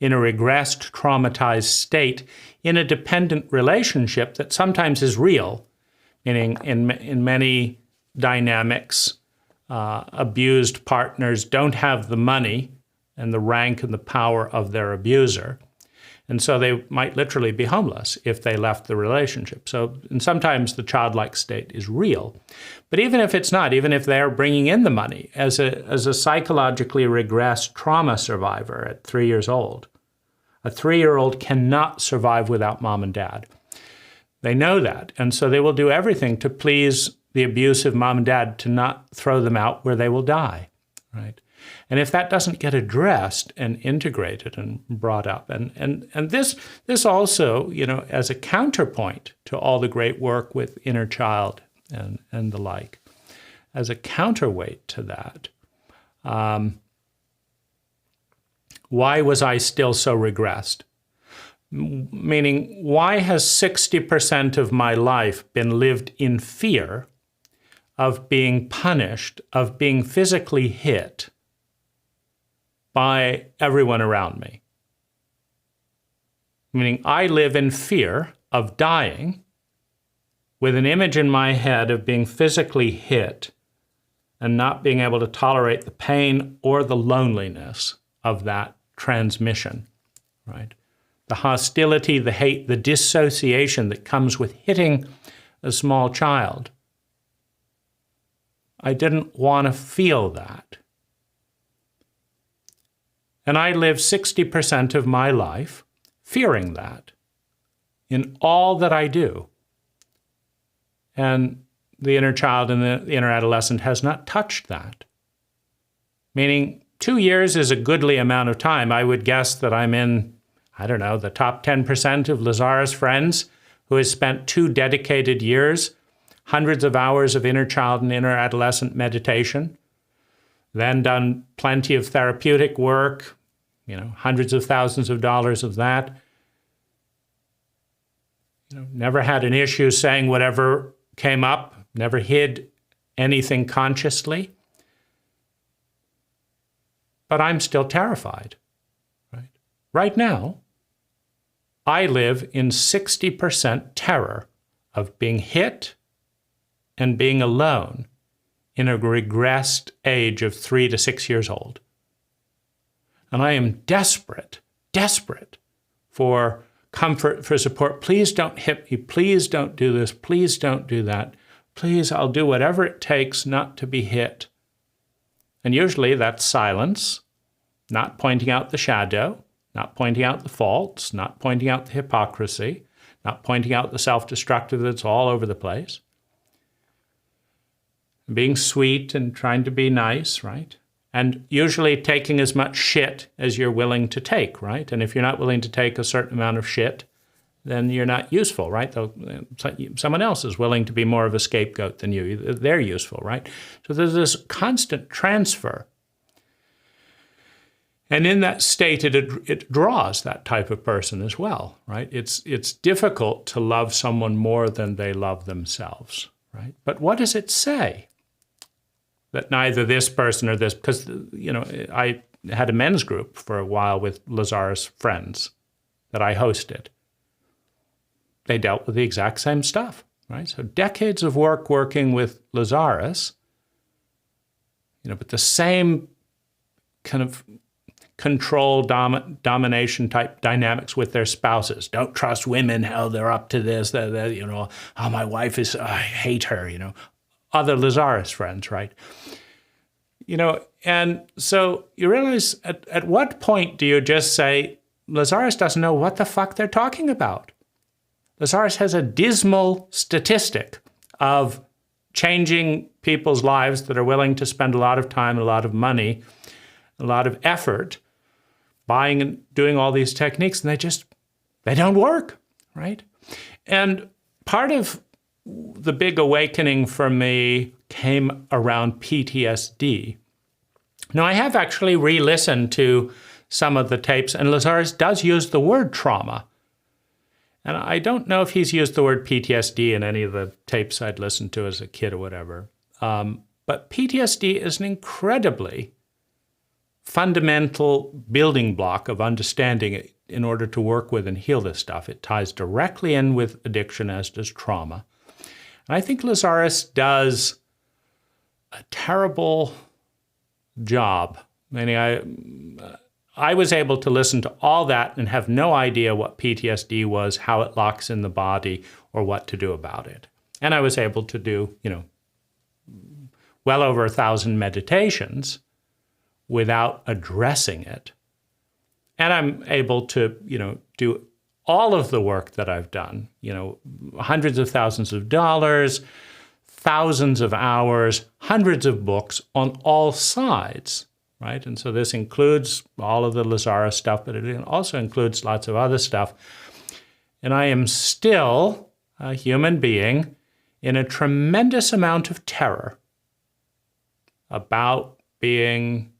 in a regressed, traumatized state in a dependent relationship that sometimes is real, meaning in many dynamics, abused partners don't have the money and the rank and the power of their abuser. And so they might literally be homeless if they left the relationship. And sometimes the childlike state is real. But even if it's not, even if they're bringing in the money, as a psychologically regressed trauma survivor at 3 years old, a 3-year-old cannot survive without mom and dad. They know that. And so they will do everything to please the abusive mom and dad to not throw them out where they will die, right? And if that doesn't get addressed and integrated and brought up, and this also, as a counterpoint to all the great work with inner child and the like, as a counterweight to that, why was I still so regressed? Meaning, why has 60% of my life been lived in fear of being punished, of being physically hit by everyone around me? Meaning, I live in fear of dying with an image in my head of being physically hit and not being able to tolerate the pain or the loneliness of that transmission, right? The hostility, the hate, the dissociation that comes with hitting a small child. I didn't want to feel that. And I lived 60% of my life fearing that in all that I do. And the inner child and the inner adolescent has not touched that. Meaning 2 years is a goodly amount of time. I would guess that I'm in, the top 10% of Lazaris friends who has spent 2 dedicated years, hundreds of hours of inner child and inner adolescent meditation, then done plenty of therapeutic work, hundreds of thousands of dollars of that. Never had an issue saying whatever came up, never hid anything consciously. But I'm still terrified, right? Right now, I live in 60% terror of being hit and being alone in a regressed age of 3 to 6 years old. And I am desperate for comfort, for support. Please don't hit me. Please don't do this. Please don't do that. Please, I'll do whatever it takes not to be hit. And usually that's silence, not pointing out the shadow, not pointing out the faults, not pointing out the hypocrisy, not pointing out the self-destructive that's all over the place, being sweet and trying to be nice, right? And usually taking as much shit as you're willing to take, right? And if you're not willing to take a certain amount of shit, then you're not useful, right? Though someone else is willing to be more of a scapegoat than you. They're useful, right? So there's this constant transfer. And in that state, it draws that type of person as well, right? It's difficult to love someone more than they love themselves, right? But what does it say? That neither this person or this, because, I had a men's group for a while with Lazaris friends that I hosted. They dealt with the exact same stuff, right? So decades of working with Lazaris, but the same kind of control, domination type dynamics with their spouses. Don't trust women, how they're up to this, my wife is, I hate her, Other Lazaris friends, right? And so you realize at what point do you just say, Lazaris doesn't know what the fuck they're talking about? Lazaris has a dismal statistic of changing people's lives that are willing to spend a lot of time, a lot of money, a lot of effort buying and doing all these techniques, and they don't work, right? And part of the big awakening for me came around PTSD. Now, I have actually re-listened to some of the tapes, and Lazaris does use the word trauma. And I don't know if he's used the word PTSD in any of the tapes I'd listened to as a kid or whatever. But PTSD is an incredibly fundamental building block of understanding it in order to work with and heal this stuff. It ties directly in with addiction, as does trauma. And I think Lazaris does a terrible job. I was able to listen to all that and have no idea what PTSD was, how it locks in the body, or what to do about it. And I was able to do, well over 1,000 meditations without addressing it. And I'm able to, do all of the work that I've done, hundreds of thousands of dollars, thousands of hours, hundreds of books on all sides, right? And so this includes all of the Lazaris stuff, but it also includes lots of other stuff. And I am still a human being in a tremendous amount of terror about being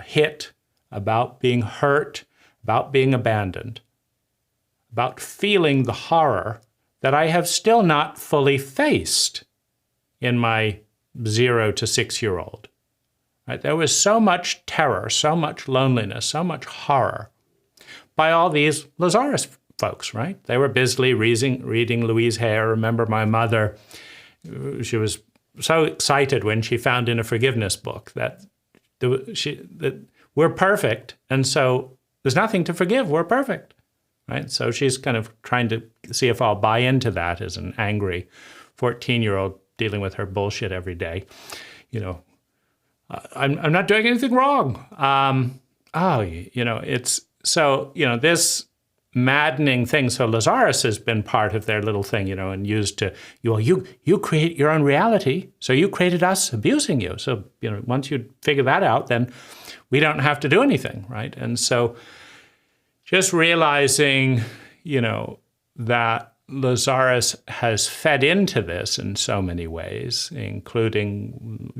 hit, about being hurt, about being abandoned, about feeling the horror that I have still not fully faced in my 0 to 6-year-old. Right? There was so much terror, so much loneliness, so much horror by all these Lazaris folks, right? They were busily reading Louise Hay. I remember my mother, she was so excited when she found in a forgiveness book that we're perfect, and so there's nothing to forgive, we're perfect, right? So she's kind of trying to see if I'll buy into that as an angry 14-year-old dealing with her bullshit every day. I'm not doing anything wrong. It's so, this maddening thing. So Lazaris has been part of their little thing, and used to, you create your own reality. So you created us abusing you. So, once you figure that out, then we don't have to do anything, right? And so just realizing, that Lazaris has fed into this in so many ways, including,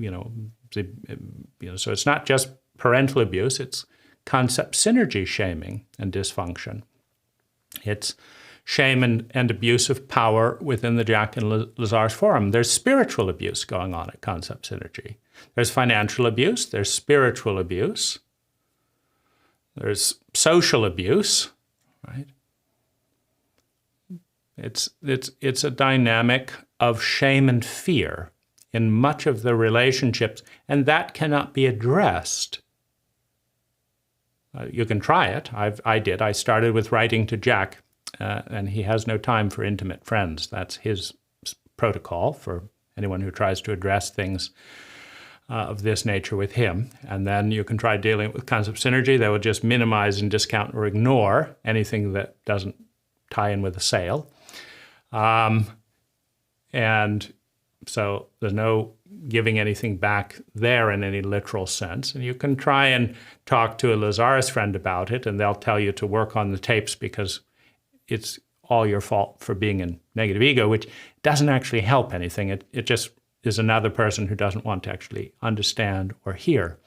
so it's not just parental abuse, it's concept synergy shaming and dysfunction. It's shame and abuse of power within the Jach and Lazaris forum. There's spiritual abuse going on at concept synergy. There's financial abuse, there's spiritual abuse, there's social abuse, right? It's a dynamic of shame and fear in much of the relationships, and that cannot be addressed. You can try it. I did. I started with writing to Jach, and he has no time for intimate friends. That's his protocol for anyone who tries to address things of this nature with him. And then you can try dealing with concept synergy. They will just minimize and discount or ignore anything that doesn't tie in with a sail. And so there's no giving anything back there in any literal sense. And you can try and talk to a Lazaris friend about it, and they'll tell you to work on the tapes because it's all your fault for being in negative ego, which doesn't actually help anything. It just is another person who doesn't want to actually understand or hear.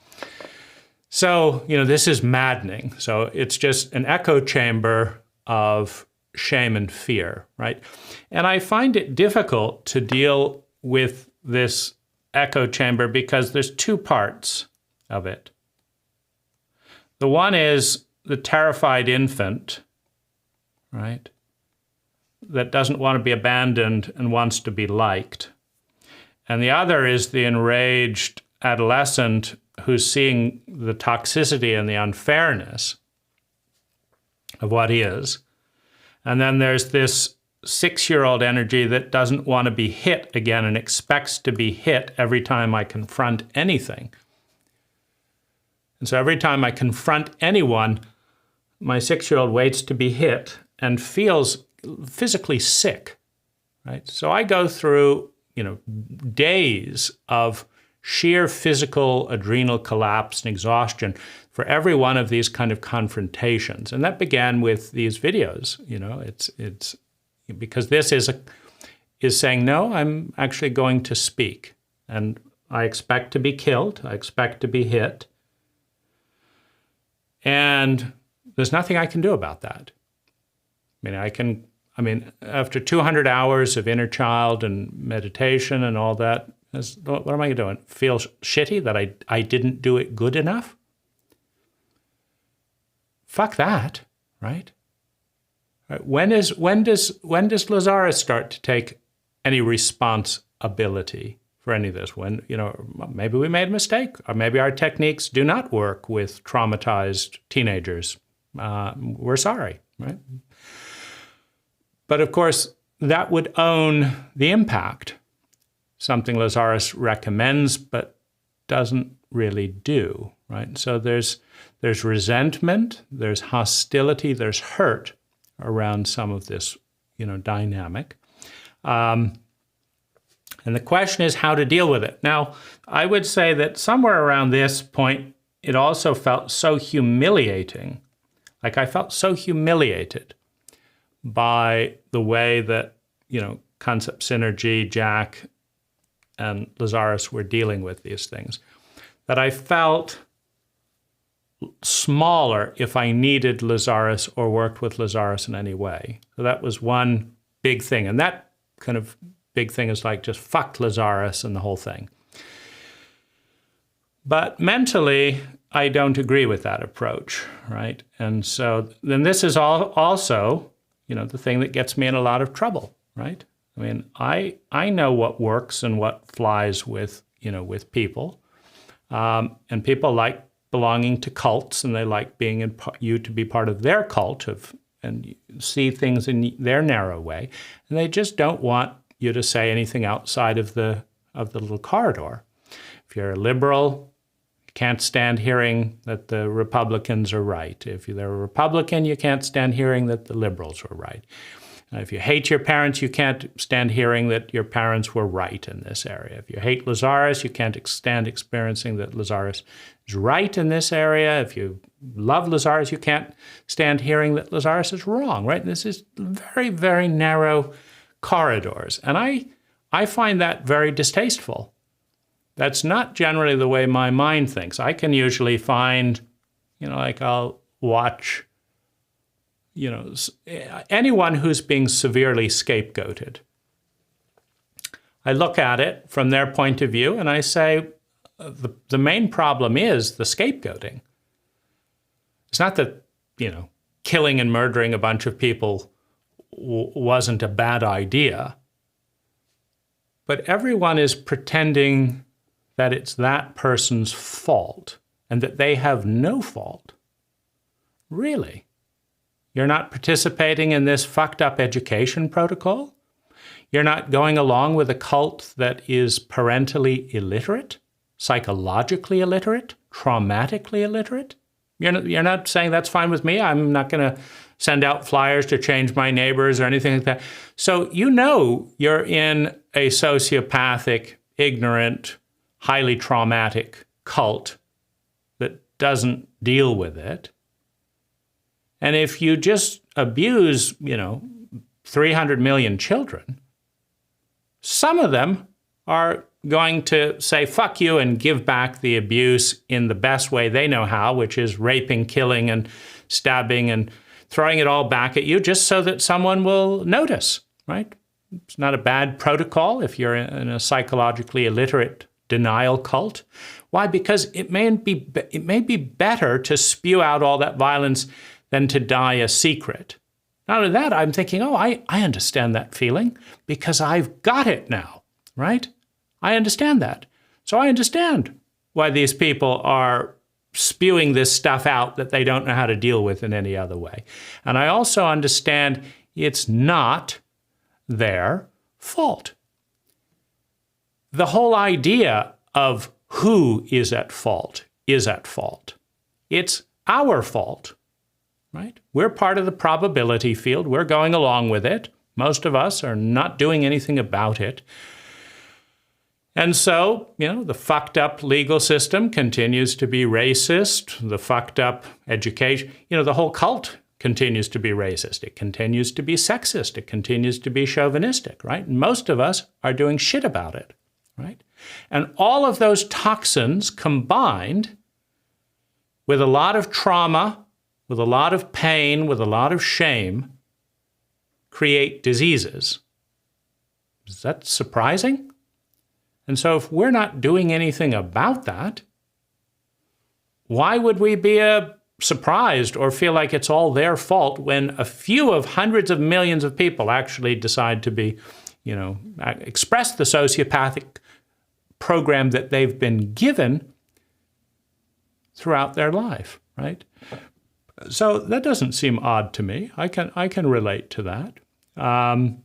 So, this is maddening. So it's just an echo chamber of shame and fear, right? And I find it difficult to deal with this echo chamber because there's two parts of it. The one is the terrified infant, right, that doesn't want to be abandoned and wants to be liked. And the other is the enraged adolescent who's seeing the toxicity and the unfairness of what is. And then there's this 6-year-old energy that doesn't want to be hit again and expects to be hit every time I confront anything. And so every time I confront anyone, my 6-year-old waits to be hit and feels physically sick, right? So I go through, days of sheer physical adrenal collapse and exhaustion for every one of these kind of confrontations. And that began with these videos. It's because this is saying, no, I'm actually going to speak. And I expect to be killed. I expect to be hit. And there's nothing I can do about that. After 200 hours of inner child and meditation and all that, what am I doing? Feel shitty that I didn't do it good enough? Fuck that, right? When does Lazaris start to take any responsibility for any of this? When, maybe we made a mistake, or maybe our techniques do not work with traumatized teenagers. We're sorry, right? But of course, that would own the impact, something Lazaris recommends but doesn't really do, right? So there's resentment, there's hostility, there's hurt around some of this, dynamic. And the question is how to deal with it. Now, I would say that somewhere around this point, it also felt so humiliating. Like I felt so humiliated by the way that, Concept Synergy, Jach, and Lazaris were dealing with these things, that I felt smaller if I needed Lazaris or worked with Lazaris in any way. So that was one big thing. And that kind of big thing is like just fuck Lazaris and the whole thing. But mentally, I don't agree with that approach, right? And so then this is also, the thing that gets me in a lot of trouble, right? I know what works and what flies with people. And people like belonging to cults, and they like you to be part of their cult and see things in their narrow way. And they just don't want you to say anything outside of the little corridor. If you're a liberal, you can't stand hearing that the Republicans are right. If you're a Republican, you can't stand hearing that the liberals were right. If you hate your parents, you can't stand hearing that your parents were right in this area. If you hate Lazaris, you can't stand experiencing that Lazaris is right in this area. If you love Lazaris, you can't stand hearing that Lazaris is wrong, right? This is very, very narrow corridors. And I find that very distasteful. That's not generally the way my mind thinks. I can usually find, I'll watch anyone who's being severely scapegoated. I look at it from their point of view and I say, the main problem is the scapegoating. It's not that, killing and murdering a bunch of people wasn't a bad idea, but everyone is pretending that it's that person's fault and that they have no fault. Really? You're not participating in this fucked up education protocol? You're not going along with a cult that is parentally illiterate, psychologically illiterate, traumatically illiterate? You're not saying that's fine with me. I'm not going to send out flyers to change my neighbors or anything like that. So you know you're in a sociopathic, ignorant, highly traumatic cult that doesn't deal with it. And if you just abuse, 300 million children, some of them are going to say, fuck you, and give back the abuse in the best way they know how, which is raping, killing, and stabbing, and throwing it all back at you just so that someone will notice, right? It's not a bad protocol if you're in a psychologically illiterate denial cult. Why? Because it may be better to spew out all that violence than to die a secret. Not only that, I'm thinking, I understand that feeling because I've got it now, right? I understand that. So I understand why these people are spewing this stuff out that they don't know how to deal with in any other way. And I also understand it's not their fault. The whole idea of who is at fault is at fault. It's our fault, right? We're part of the probability field. We're going along with it. Most of us are not doing anything about it. And so, the fucked up legal system continues to be racist. The fucked up education, the whole cult continues to be racist. It continues to be sexist. It continues to be chauvinistic, right? And most of us are doing shit about it, right? And all of those toxins combined with a lot of trauma, with a lot of pain, with a lot of shame, create diseases. Is that surprising? And so if we're not doing anything about that, why would we be surprised or feel like it's all their fault when a few of hundreds of millions of people actually decide to be, express the sociopathic program that they've been given throughout their life, right? So that doesn't seem odd to me. I can relate to that. The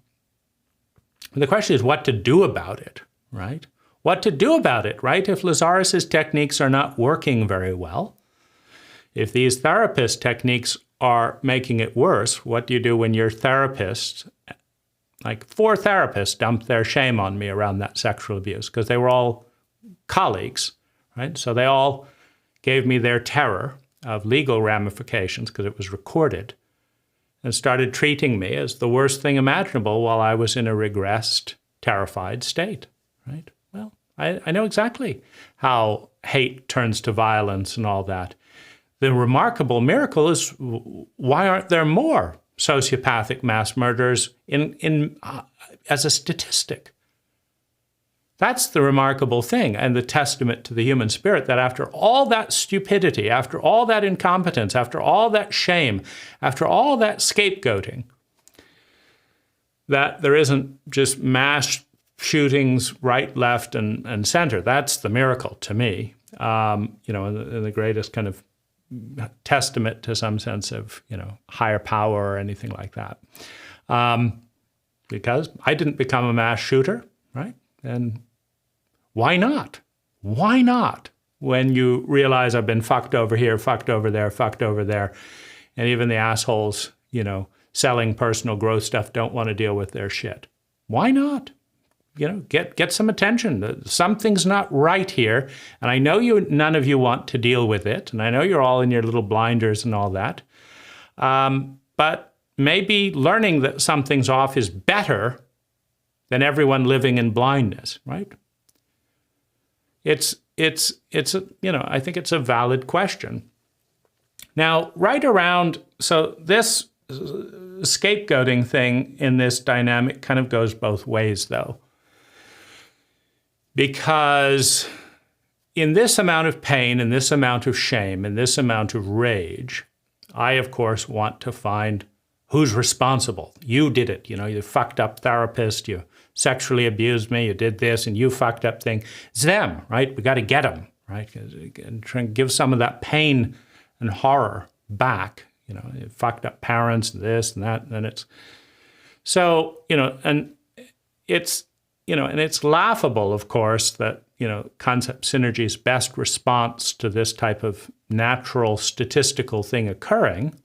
question is what to do about it, right? What to do about it, right? If Lazaris' techniques are not working very well, if these therapist techniques are making it worse, what do you do when your therapist, like 4 therapists dumped their shame on me around that sexual abuse because they were all colleagues, right? So they all gave me their terror of legal ramifications because it was recorded and started treating me as the worst thing imaginable while I was in a regressed, terrified state, right? Well, I know exactly how hate turns to violence and all that. The remarkable miracle is why aren't there more sociopathic mass murderers as a statistic? That's the remarkable thing and the testament to the human spirit that after all that stupidity, after all that incompetence, after all that shame, after all that scapegoating, that there isn't just mass shootings right, left, and center. That's the miracle to me, and the greatest kind of testament to some sense of, higher power or anything like that. Because I didn't become a mass shooter, right? And why not? Why not? When you realize I've been fucked over here, fucked over there, fucked over there, and even the assholes, selling personal growth stuff don't want to deal with their shit. Why not? Get some attention. Something's not right here, and I know none of you want to deal with it, and I know you're all in your little blinders and all that. But maybe learning that something's off is better than everyone living in blindness, right? I think it's a valid question. Now, so this scapegoating thing in this dynamic kind of goes both ways, though. Because in this amount of pain, in this amount of shame, in this amount of rage, I, of course, want to find who's responsible. You did it. You fucked up therapist, you sexually abused me, you did this, and you fucked up thing. It's them, right? We got to get them, right? And try and give some of that pain and horror back. You fucked up parents, and this and that, and it's so, and it's, and it's laughable, of course, that, concept synergy's best response to this type of natural statistical thing occurring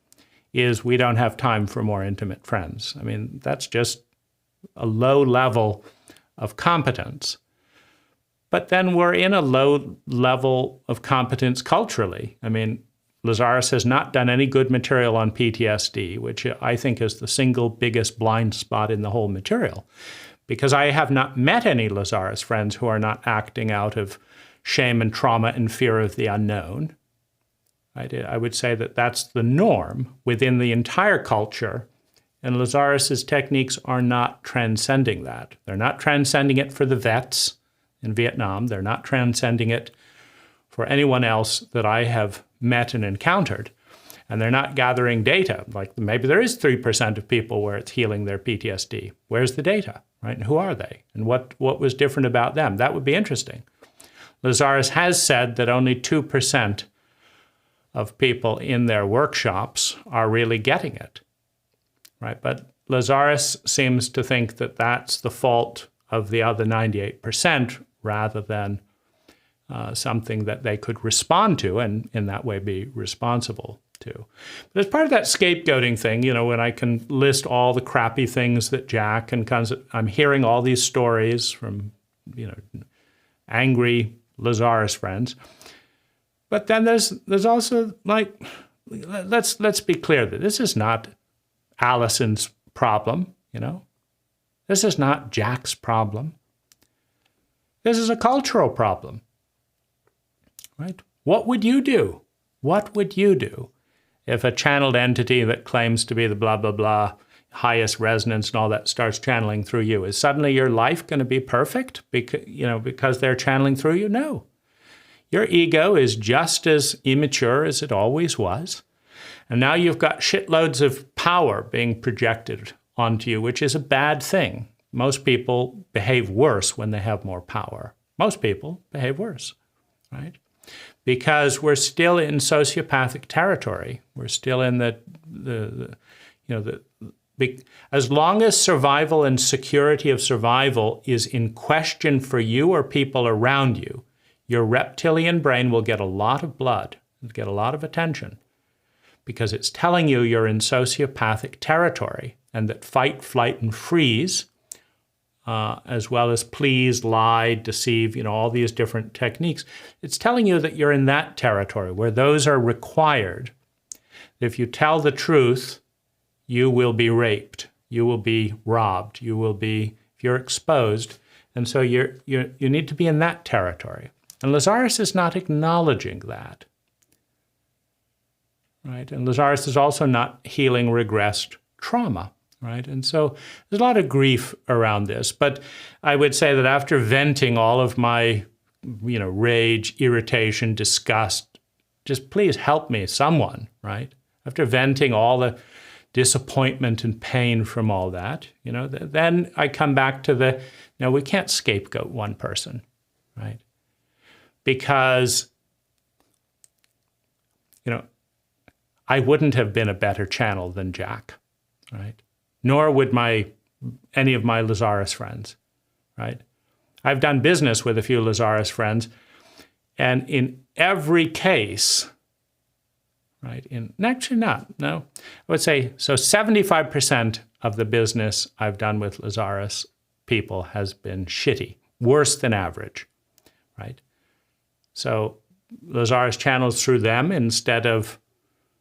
is we don't have time for more intimate friends. I mean, that's just a low level of competence. But then we're in a low level of competence culturally. I mean, Lazaris has not done any good material on PTSD, which I think is the single biggest blind spot in the whole material, because I have not met any Lazaris friends who are not acting out of shame and trauma and fear of the unknown. I would say that that's the norm within the entire culture, and Lazaris's techniques are not transcending that. They're not transcending it for the vets in Vietnam. They're not transcending it for anyone else that I have met and encountered. And they're not gathering data. Like maybe there is 3% of people where it's healing their PTSD. Where's the data, right? And who are they? And what was different about them? That would be interesting. Lazaris has said that only 2% of people in their workshops are really getting it, right? But Lazaris seems to think that that's the fault of the other 98% rather than something that they could respond to and in that way be responsible to. But as part of that scapegoating thing, when I can list all the crappy things that Jach and I'm hearing all these stories from, angry Lazaris friends. But then there's also let's be clear that this is not Allison's problem, This is not Jach's problem. This is a cultural problem. Right? What would you do? What would you do if a channeled entity that claims to be the blah, blah, blah, highest resonance and all that starts channeling through you? Is suddenly your life going to be perfect because they're channeling through you? No. Your ego is just as immature as it always was. And now you've got shitloads of power being projected onto you, which is a bad thing. Most people behave worse when they have more power. Most people behave worse, right? Because we're still in sociopathic territory. We're still in as long as survival and security of survival is in question for you or people around you, your reptilian brain will get a lot of blood, get a lot of attention, because it's telling you you're in sociopathic territory and that fight, flight, and freeze, as well as please, lie, deceive, all these different techniques. It's telling you that you're in that territory where those are required. If you tell the truth, you will be raped, you will be robbed, if you're exposed. And so you need to be in that territory. And Lazaris is not acknowledging that. Right? And Lazaris is also not healing regressed trauma. Right? And so there's a lot of grief around this. But I would say that after venting all of my, rage, irritation, disgust, just please help me, someone, right? After venting all the disappointment and pain from all that, then I come back to we can't scapegoat one person, right? Because, I wouldn't have been a better channel than Jach, right? Nor would any of my Lazaris friends, right? I've done business with a few Lazaris friends, and in every case, right, I would say, so 75% of the business I've done with Lazaris people has been shitty, worse than average, right? So Lazaris channels through them instead of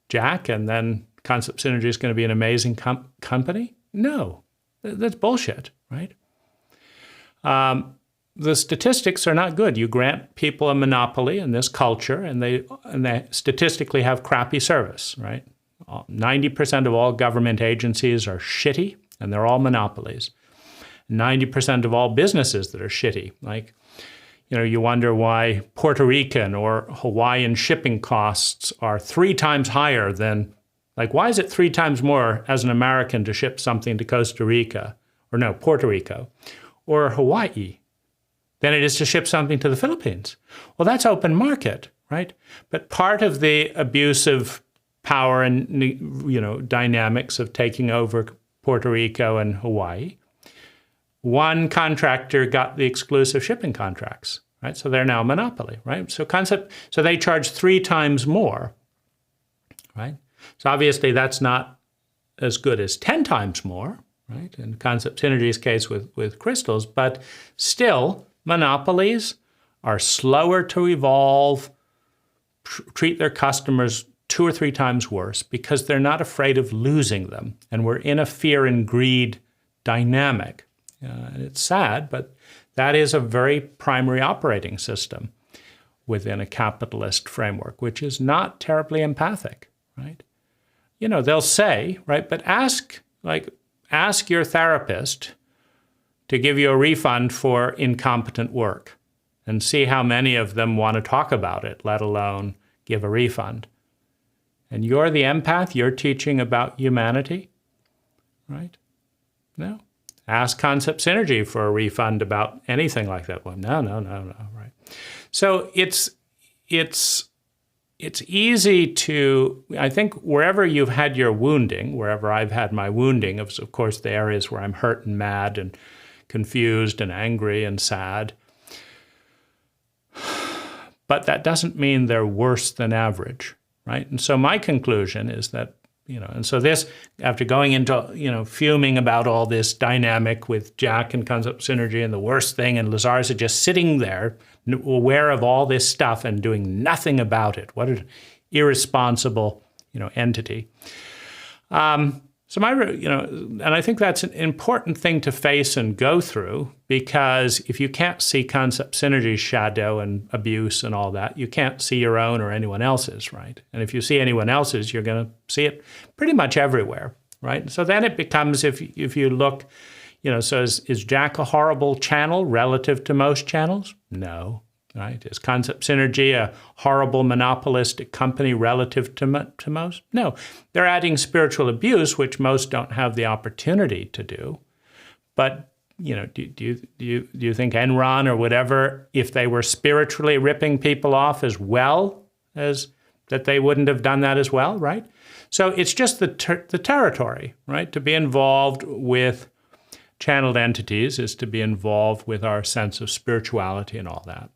Jach, and then Concept Synergy is going to be an amazing company? No, that's bullshit, right? The statistics are not good. You grant people a monopoly in this culture, and they statistically have crappy service, right? 90% of all government agencies are shitty, and they're all monopolies. 90% of all businesses that are shitty, like, you wonder why Puerto Rican or Hawaiian shipping costs are 3 times higher than, why is it 3 times more as an American to ship something to Puerto Rico, or Hawaii, than it is to ship something to the Philippines? Well, that's open market, right? But part of the abusive power and, dynamics of taking over Puerto Rico and Hawaii, one contractor got the exclusive shipping contracts, right? So they're now a monopoly, right? So they charge 3 times more, right? So obviously that's not as good as 10 times more, right? In concept synergy's case with crystals, but still monopolies are slower to evolve, treat their customers 2 or 3 times worse because they're not afraid of losing them. And we're in a fear and greed dynamic. And it's sad, but that is a very primary operating system within a capitalist framework, which is not terribly empathic, right? You know, they'll say, right, but ask your therapist to give you a refund for incompetent work and see how many of them want to talk about it, let alone give a refund. And you're the empath, you're teaching about humanity, right? No. Ask Concept Synergy for a refund about anything like that. Well, no, right? So it's easy to, I think wherever you've had your wounding, wherever I've had my wounding, of course the areas where I'm hurt and mad and confused and angry and sad, but that doesn't mean they're worse than average, right? And so my conclusion is that, you know, and so this, after going into, you know, fuming about all this dynamic with Jach and Concept Synergy and the worst thing, and Lazaris are just sitting there aware of all this stuff and doing nothing about it. What an irresponsible, you know, entity. So you know, and I think that's an important thing to face and go through, because if you can't see Concept Synergy's shadow and abuse and all that, you can't see your own or anyone else's, right? And if you see anyone else's, you're going to see it pretty much everywhere, right? So then it becomes, if you look, you know, so is Jach a horrible channel relative to most channels? No. Right? Is Concept Synergy a horrible monopolistic company relative to most? No. They're adding spiritual abuse, which most don't have the opportunity to do. But, you know, do you think Enron or whatever, if they were spiritually ripping people off as well as that, they wouldn't have done that as well, right? So it's just the territory, right? To be involved with channeled entities is to be involved with our sense of spirituality and all that.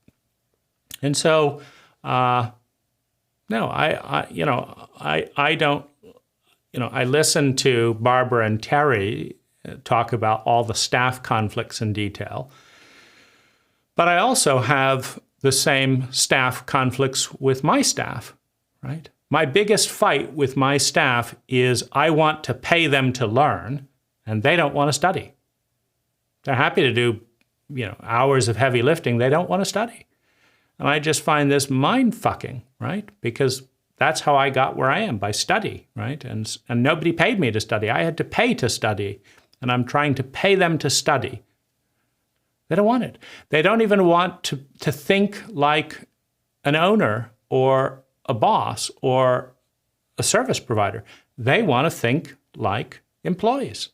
And so, no, I don't, you know, I listen to Barbara and Terry talk about all the staff conflicts in detail, but I also have the same staff conflicts with my staff, right? My biggest fight with my staff is I want to pay them to learn, and they don't want to study. They're happy to do, you know, hours of heavy lifting. They don't want to study. And I just find this mind-fucking, right? Because that's how I got where I am, by study, right? And nobody paid me to study. I had to pay to study, and I'm trying to pay them to study. They don't want it. They don't even want to think like an owner or a boss or a service provider. They want to think like employees.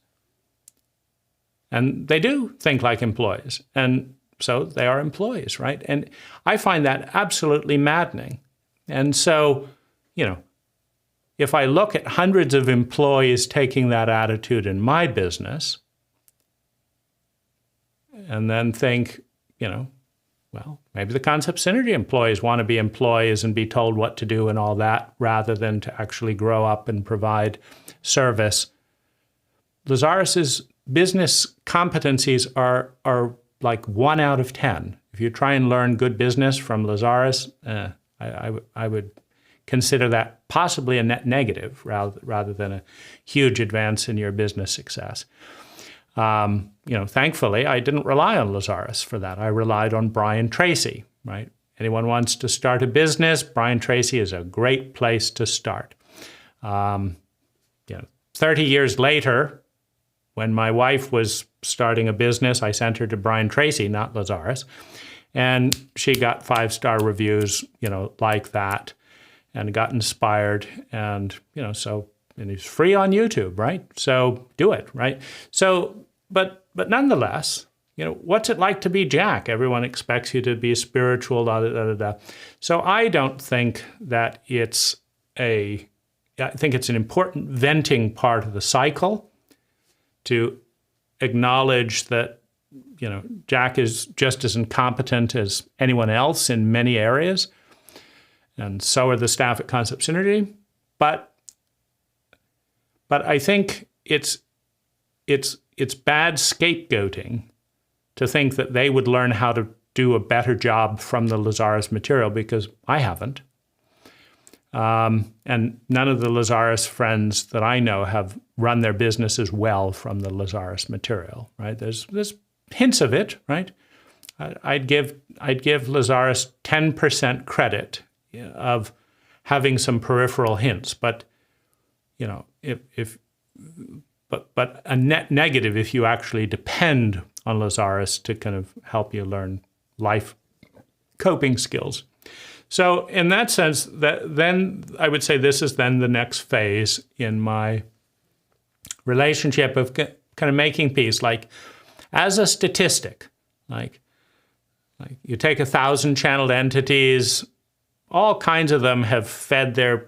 And they do think like employees. And so they are employees, right? And I find that absolutely maddening. And so, you know, if I look at hundreds of employees taking that attitude in my business, and then think, you know, well, maybe the Concept Synergy employees want to be employees and be told what to do and all that, rather than to actually grow up and provide service. Lazaris's business competencies are like 1 out of 10. If you try and learn good business from Lazaris, I would consider that possibly a net negative rather than a huge advance in your business success. You know, thankfully, I didn't rely on Lazaris for that. I relied on Brian Tracy, right? Anyone wants to start a business, Brian Tracy is a great place to start. You know, 30 years later, when my wife was starting a business, I sent her to Brian Tracy, not Lazaris, and she got 5-star reviews, you know, like that, and got inspired, and, you know, so, and it's free on YouTube, right? So do it, right? So, but nonetheless, you know, what's it like to be Jach? Everyone expects you to be spiritual, da, da, da, da. So I don't think that I think it's an important venting part of the cycle to acknowledge that, you know, Jach is just as incompetent as anyone else in many areas, and so are the staff at Concept Synergy. But But I think it's bad scapegoating to think that they would learn how to do a better job from the Lazaris material, because I haven't. And none of the Lazaris friends that I know have run their businesses well from the Lazaris material, right? There's hints of it, right? I'd give Lazaris 10% credit of having some peripheral hints, but you know, but a net negative if you actually depend on Lazaris to kind of help you learn life coping skills. So in that sense, then I would say this is then the next phase in my relationship of kind of making peace, like as a statistic, like you take 1,000 channeled entities, all kinds of them have fed their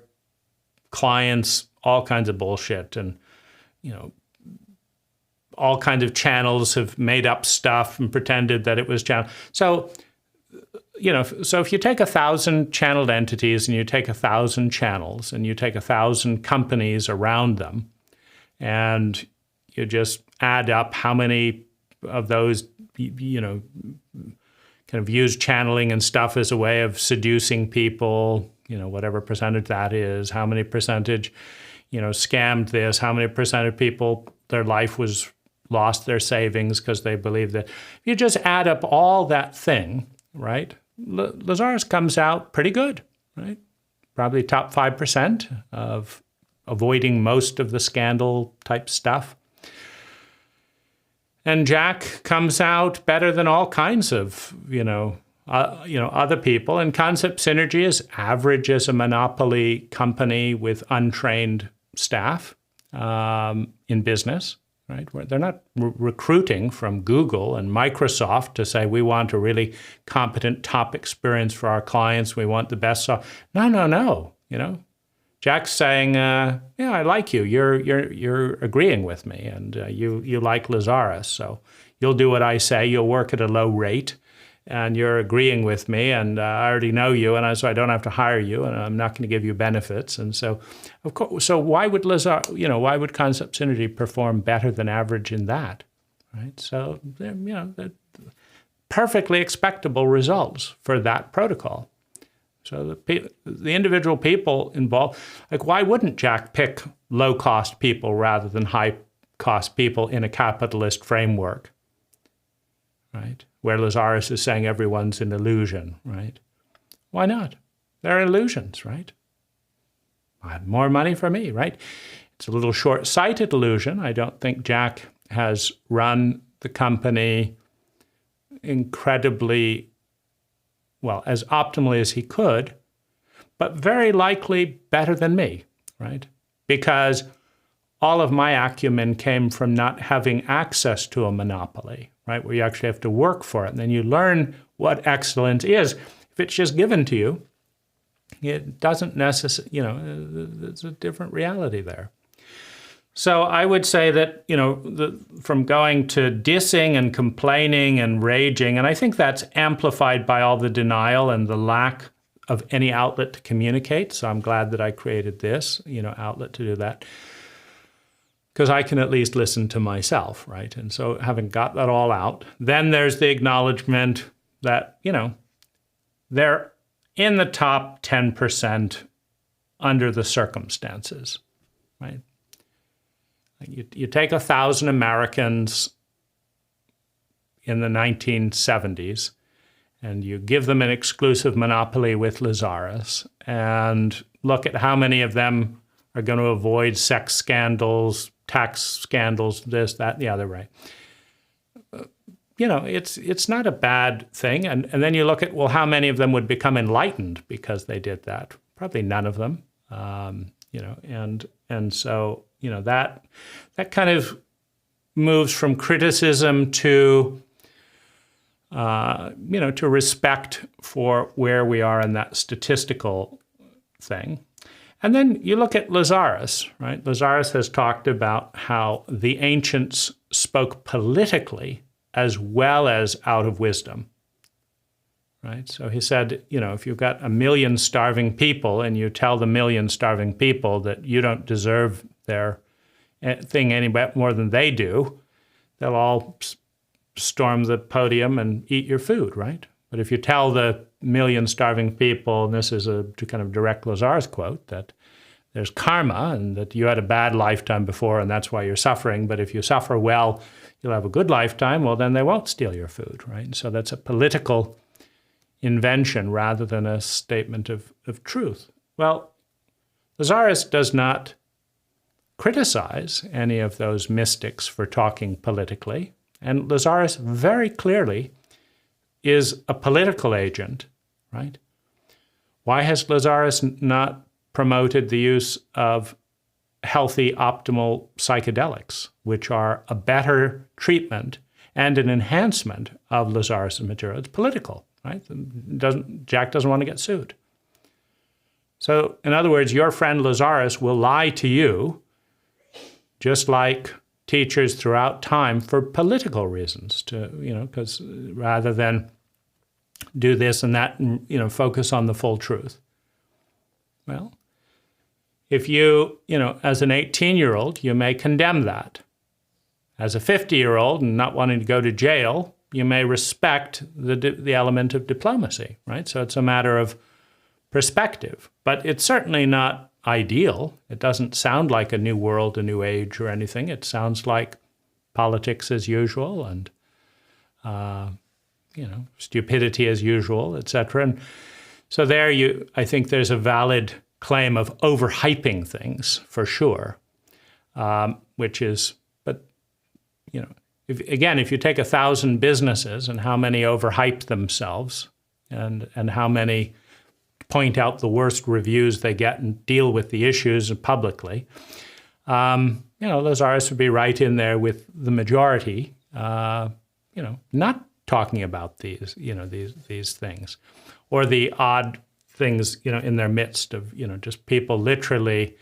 clients all kinds of bullshit, and you know, all kinds of channels have made up stuff and pretended that it was channel. So, you know, so if you take 1,000 channeled entities and you take 1,000 channels and you take 1,000 companies around them, and you just add up how many of those, you know, kind of use channeling and stuff as a way of seducing people, you know, whatever percentage that is, how many percentage, you know, scammed this, how many percent of people, their life was lost their savings because they believe that. If you just add up all that thing, right, Lazaris comes out pretty good, right? Probably top 5% of avoiding most of the scandal type stuff. And Jach comes out better than all kinds of, other people. And Concept Synergy is average as a monopoly company with untrained staff in business, right? Where they're not recruiting from Google and Microsoft to say, we want a really competent top experience for our clients. We want the best software. No. You know, Jach's saying, yeah, I like you. You're agreeing with me, and you like Lazaris, so you'll do what I say. You'll work at a low rate, and you're agreeing with me, and I already know you, and so I don't have to hire you, and I'm not going to give you benefits. And so, of course, so why would why would Concept Synergy perform better than average in that, right? So, they're perfectly expectable results for that protocol. So the individual people involved, like, why wouldn't Jach pick low-cost people rather than high-cost people in a capitalist framework, right? Where Lazaris is saying everyone's an illusion, right? Why not? They're illusions, right? More money for me, right? It's a little short-sighted illusion. I don't think Jach has run the company incredibly well, as optimally as he could, but very likely better than me, right? Because all of my acumen came from not having access to a monopoly, right? Where you actually have to work for it. And then you learn what excellence is. If it's just given to you, it doesn't necessarily, there's a different reality there. So I would say that, from going to dissing and complaining and raging, and I think that's amplified by all the denial and the lack of any outlet to communicate. So I'm glad that I created this, outlet to do that, because I can at least listen to myself, right? And so having got that all out, then there's the acknowledgement that, they're in the top 10% under the circumstances, right? You take 1,000 Americans in the 1970s and you give them an exclusive monopoly with Lazaris, and look at how many of them are going to avoid sex scandals, tax scandals, this, that, the other, right? It's not a bad thing. And then you look at, well, how many of them would become enlightened because they did that? Probably none of them, and so, that kind of moves from criticism to, to respect for where we are in that statistical thing. And then you look at Lazaris, right? Lazaris has talked about how the ancients spoke politically as well as out of wisdom, right? So he said, if you've got 1 million starving people and you tell the 1 million starving people that you don't deserve their, thing any more than they do, they'll all storm the podium and eat your food, right? But if you tell the million starving people, and this is a kind of direct Lazaris quote, that there's karma and that you had a bad lifetime before and that's why you're suffering, but if you suffer well, you'll have a good lifetime, well, then they won't steal your food, right? And so that's a political invention rather than a statement of truth. Well, Lazaris does not criticize any of those mystics for talking politically, and Lazaris very clearly is a political agent, right? Why has Lazaris not promoted the use of healthy, optimal psychedelics, which are a better treatment and an enhancement of Lazaris' material? It's political, right? Jach doesn't want to get sued. So, in other words, your friend Lazaris will lie to you, just like teachers throughout time, for political reasons, because rather than do this and that and, focus on the full truth. Well, if you, as an 18-year-old, you may condemn that. As a 50-year-old and not wanting to go to jail, you may respect the element of diplomacy, right? So it's a matter of perspective. But it's certainly not ideal. It doesn't sound like a new world, a new age or anything. It sounds like politics as usual and, stupidity as usual, et cetera. And so there I think there's a valid claim of overhyping things for sure, which is, but, if you take 1,000 businesses and how many overhype themselves and how many point out the worst reviews they get and deal with the issues publicly, Lazaris would be right in there with the majority, not talking about these things, or the odd things, in their midst of, just people literally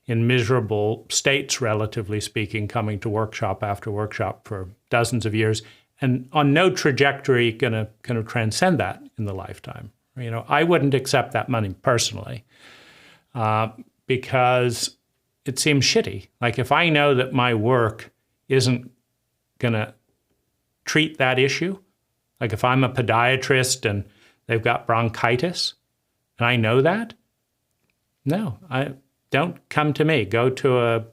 in miserable states, relatively speaking, coming to workshop after workshop for dozens of years, and on no trajectory going to kind of transcend that in the lifetime. I wouldn't accept that money personally because it seems shitty. Like if I know that my work isn't going to treat that issue, like if I'm a podiatrist and they've got bronchitis and I know that, no, I don't come to me. Go to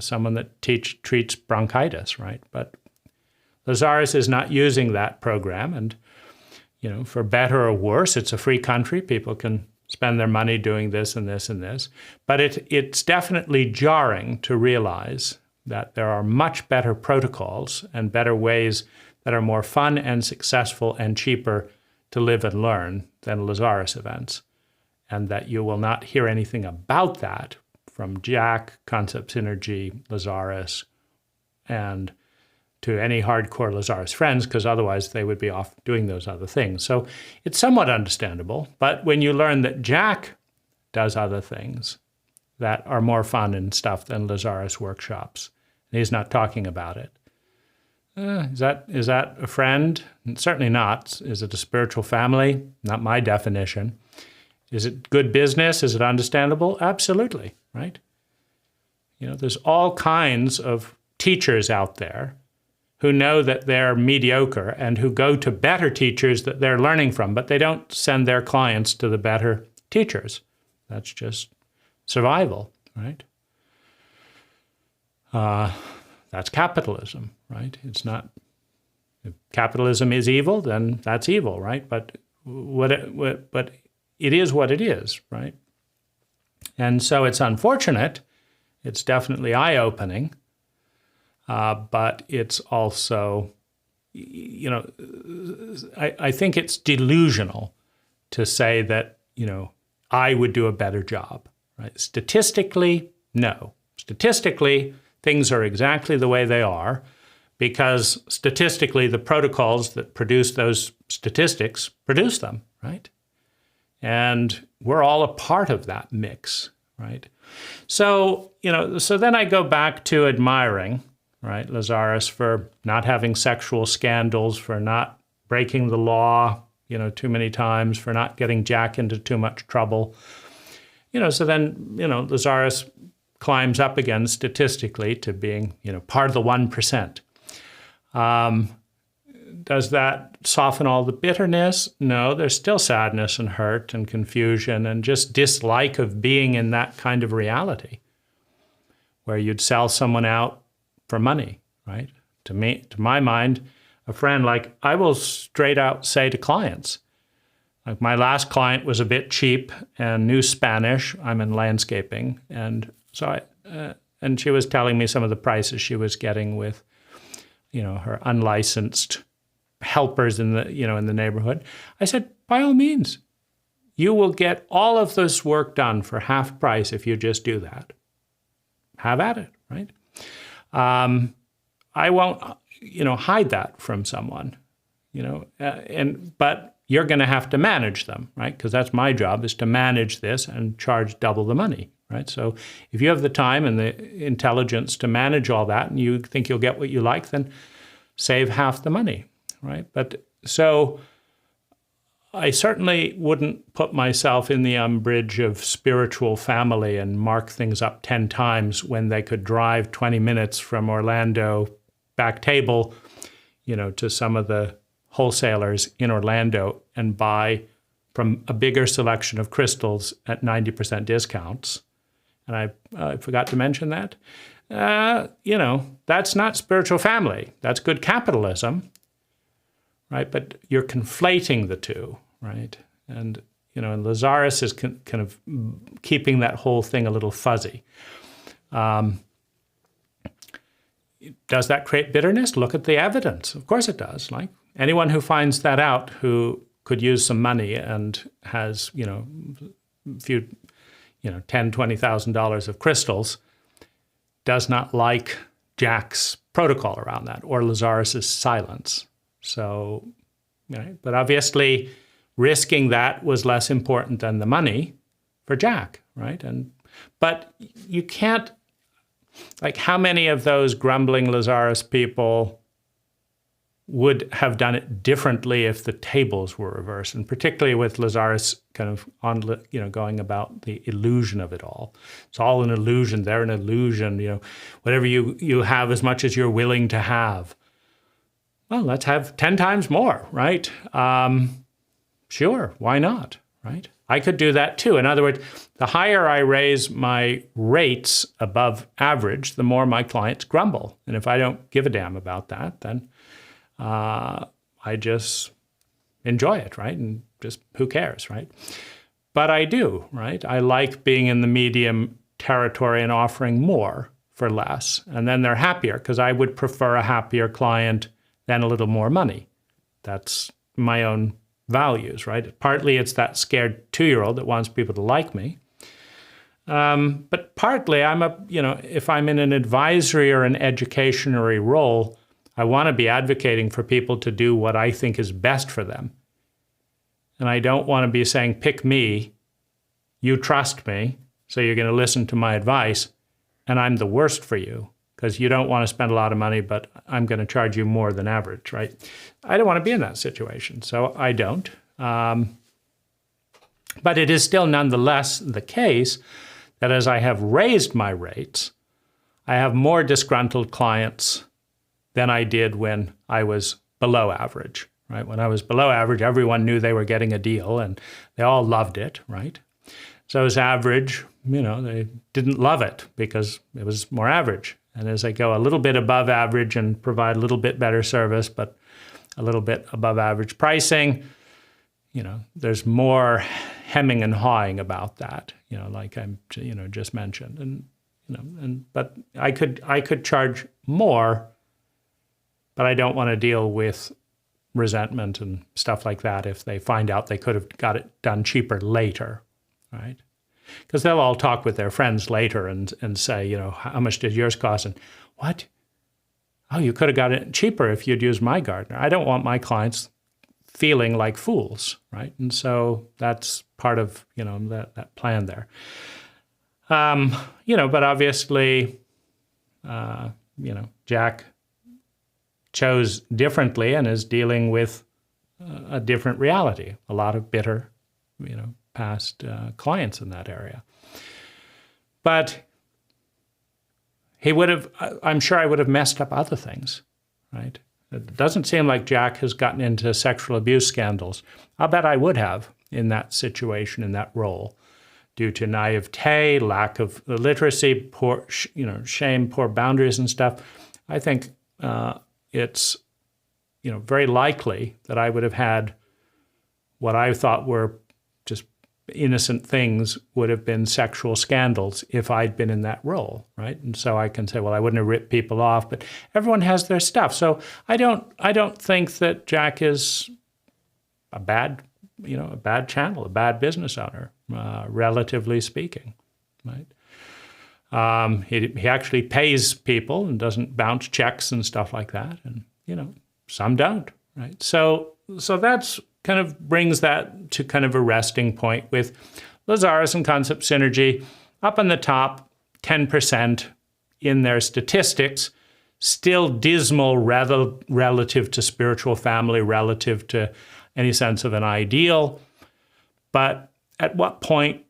someone that treats bronchitis, right? But Lazaris is not using that program, and for better or worse, it's a free country. People can spend their money doing this and this and this. But it's definitely jarring to realize that there are much better protocols and better ways that are more fun and successful and cheaper to live and learn than Lazaris events, and that you will not hear anything about that from Jach, Concept Synergy, Lazaris, and to any hardcore Lazaris friends, because otherwise they would be off doing those other things. So it's somewhat understandable, but when you learn that Jach does other things that are more fun and stuff than Lazaris workshops, and he's not talking about it, is that a friend? Certainly not. Is it a spiritual family? Not my definition. Is it good business? Is it understandable? Absolutely, right? There's all kinds of teachers out there who know that they're mediocre and who go to better teachers that they're learning from, but they don't send their clients to the better teachers. That's just survival, right? That's capitalism, right? It's not, if capitalism is evil, then that's evil, right? But but it is what it is, right? And so it's unfortunate. It's definitely eye-opening. But it's also, I think it's delusional to say that, I would do a better job, right? Statistically, no. Statistically, things are exactly the way they are because statistically, the protocols that produce those statistics produce them, right? And we're all a part of that mix, right? So, so then I go back to admiring, right, Lazaris for not having sexual scandals, for not breaking the law, too many times, for not getting Jach into too much trouble. So then, Lazaris climbs up again statistically to being, part of the 1%. Does that soften all the bitterness? No, there's still sadness and hurt and confusion and just dislike of being in that kind of reality where you'd sell someone out for money, right? To my mind, a friend, like I will straight out say to clients, like my last client was a bit cheap and knew Spanish. I'm in landscaping. And so and she was telling me some of the prices she was getting with, her unlicensed helpers in the neighborhood. I said, by all means, you will get all of this work done for half price if you just do that. Have at it, right? I won't, hide that from someone, but you're going to have to manage them, right? Because that's my job, is to manage this and charge double the money, right? So if you have the time and the intelligence to manage all that and you think you'll get what you like, then save half the money, right? But so I certainly wouldn't put myself in the umbrage of spiritual family and mark things up 10 times when they could drive 20 minutes from Orlando back table, to some of the wholesalers in Orlando and buy from a bigger selection of crystals at 90% discounts. And I forgot to mention that. That's not spiritual family. That's good capitalism, right? But you're conflating the two, right? And, and Lazaris is kind of keeping that whole thing a little fuzzy. Does that create bitterness? Look at the evidence. Of course it does. Like anyone who finds that out who could use some money and has, a few, $10,000, $20,000 of crystals does not like Jach's protocol around that or Lazaris's silence. So, but obviously risking that was less important than the money for Jach, right? But you can't, like how many of those grumbling Lazaris people would have done it differently if the tables were reversed, and particularly with Lazaris kind of going about the illusion of it all. It's all an illusion. They're an illusion. Whatever you have, as much as you're willing to have. Well, let's have 10 times more, right? Sure, why not, right? I could do that too. In other words, the higher I raise my rates above average, the more my clients grumble. And if I don't give a damn about that, then I just enjoy it, right? And just who cares, right? But I do, right? I like being in the medium territory and offering more for less. And then they're happier because I would prefer a happier client than a little more money. That's my own values, right? Partly it's that scared 2-year-old that wants people to like me. But partly if I'm in an advisory or an educationary role, I want to be advocating for people to do what I think is best for them. And I don't want to be saying, pick me, you trust me, so you're going to listen to my advice, and I'm the worst for you because you don't want to spend a lot of money, but I'm going to charge you more than average, right? I don't want to be in that situation, so I don't. But it is still nonetheless the case that as I have raised my rates, I have more disgruntled clients than I did when I was below average, right? When I was below average, everyone knew they were getting a deal and they all loved it, right? So as average, they didn't love it because it was more average. And as I go a little bit above average and provide a little bit better service, but a little bit above average pricing, there's more hemming and hawing about that, like I'm, just mentioned. But I could charge more, but I don't want to deal with resentment and stuff like that if they find out they could have got it done cheaper later, right? Because they'll all talk with their friends later and say, how much did yours cost? And what? Oh, you could have got it cheaper if you'd used my gardener. I don't want my clients feeling like fools, right? And so that's part of, that plan there. But obviously, Jach chose differently and is dealing with a different reality, a lot of bitter, past clients in that area. But he would have, I'm sure I would have messed up other things, right? It doesn't seem like Jach has gotten into sexual abuse scandals. I'll bet I would have in that situation, in that role, due to naivete, lack of literacy, poor, shame, poor boundaries and stuff. I think it's, very likely that I would have had what I thought were just innocent things would have been sexual scandals if I'd been in that role, right? And so I can say, well, I wouldn't have ripped people off, but everyone has their stuff. So I don't think that Jach is a bad channel, a bad business owner, relatively speaking, right? He actually pays people and doesn't bounce checks and stuff like that, and some don't, right? So that's kind of brings that to kind of a resting point with Lazaris and Concept Synergy up on the top, 10% in their statistics, still dismal relative to spiritual family, relative to any sense of an ideal. But at what point,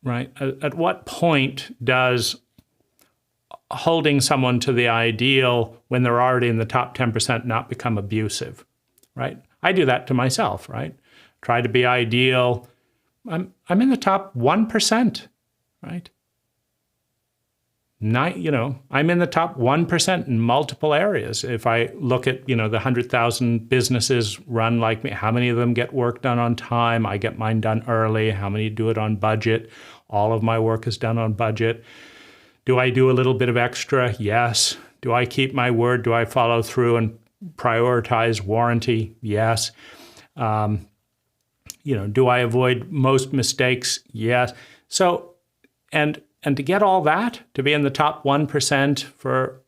right? At what point does holding someone to the ideal when they're already in the top 10% not become abusive, right? I do that to myself, right? Try to be ideal. I'm in the top 1%, right? I'm in the top 1% in multiple areas. If I look at, the 100,000 businesses run like me, how many of them get work done on time? I get mine done early. How many do it on budget? All of my work is done on budget. Do I do a little bit of extra? Yes. Do I keep my word? Do I follow through and prioritize warranty? Yes. Do I avoid most mistakes? Yes. So, and to get all that, to be in the top 1% for,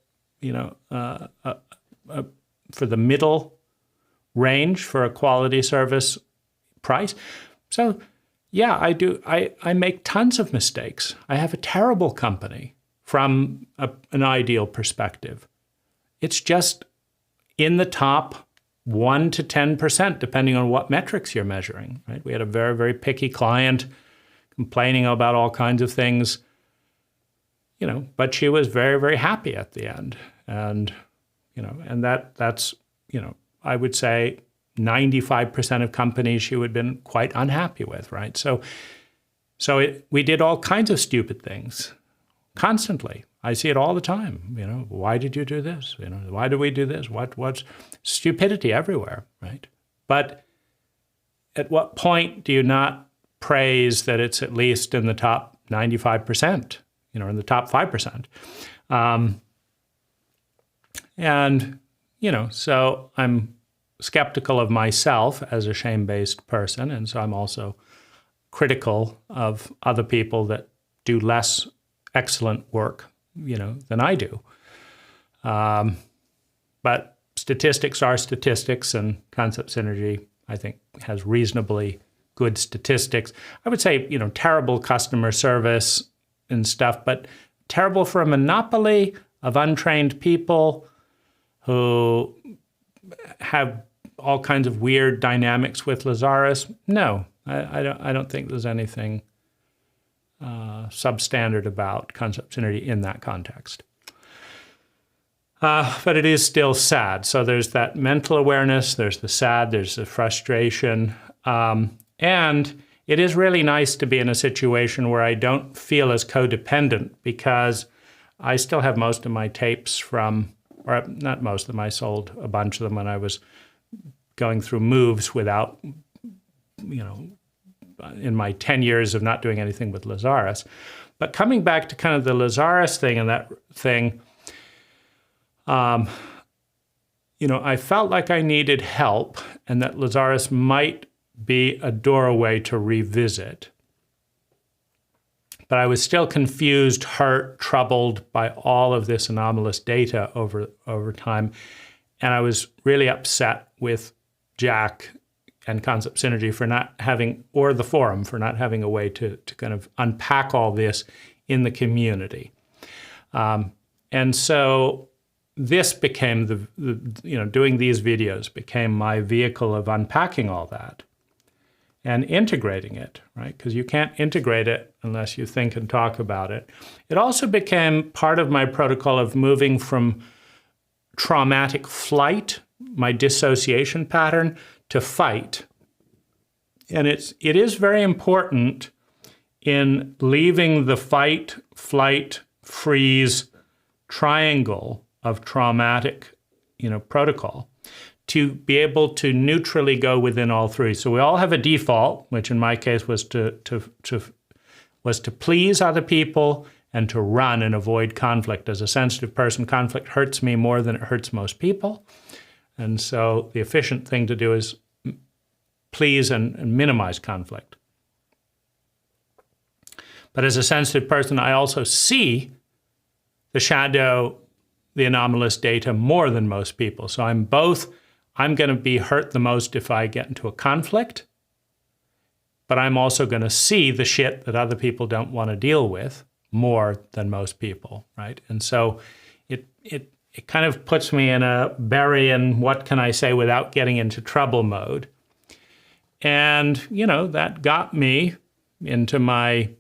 for the middle range for a quality service price. So, yeah, I do. I make tons of mistakes. I have a terrible company from an ideal perspective. It's just in the top 1 to 10%, depending on what metrics you're measuring, right? We had a very, very picky client complaining about all kinds of things, but she was very, very happy at the end. And, and that's, I would say 95% of companies she would have been quite unhappy with, right? So we did all kinds of stupid things constantly. I see it all the time. Why did you do this? Why do we do this? What's stupidity everywhere, right? But at what point do you not praise that it's at least in the top 95%, in the top 5%? So I'm skeptical of myself as a shame-based person, and so I'm also critical of other people that do less excellent work, than I do. But statistics are statistics, and Concept Synergy, I think, has reasonably good statistics. I would say, terrible customer service and stuff, but terrible for a monopoly of untrained people who have all kinds of weird dynamics with Lazaris. No, I don't think there's anything substandard about Concept Synergy in that context. But it is still sad. So there's that mental awareness, there's the sad, there's the frustration. And it is really nice to be in a situation where I don't feel as codependent, because I still have most of my tapes from, or not most of them, I sold a bunch of them when I was going through moves without, in my 10 years of not doing anything with Lazaris. But coming back to kind of the Lazaris thing and that thing, I felt like I needed help and that Lazaris might be a doorway to revisit. But I was still confused, hurt, troubled by all of this anomalous data over time. And I was really upset with Jach and Concept Synergy for not having, or the forum for not having a way to kind of unpack all this in the community. And so this became doing these videos became my vehicle of unpacking all that. and integrating it, right? Because you can't integrate it unless you think and talk about it. It also became part of my protocol of moving from traumatic flight, my dissociation pattern, to fight. And it is very important in leaving the fight, flight, freeze triangle of traumatic, protocol to be able to neutrally go within all three. So we all have a default, which in my case was to please other people and to run and avoid conflict. As a sensitive person, conflict hurts me more than it hurts most people. And so the efficient thing to do is please and minimize conflict. But as a sensitive person, I also see the shadow, the anomalous data more than most people. So I'm going to be hurt the most if I get into a conflict, but I'm also going to see the shit that other people don't want to deal with more than most people, right? And so it kind of puts me in a bury in what can I say without getting into trouble mode. And, that got me into my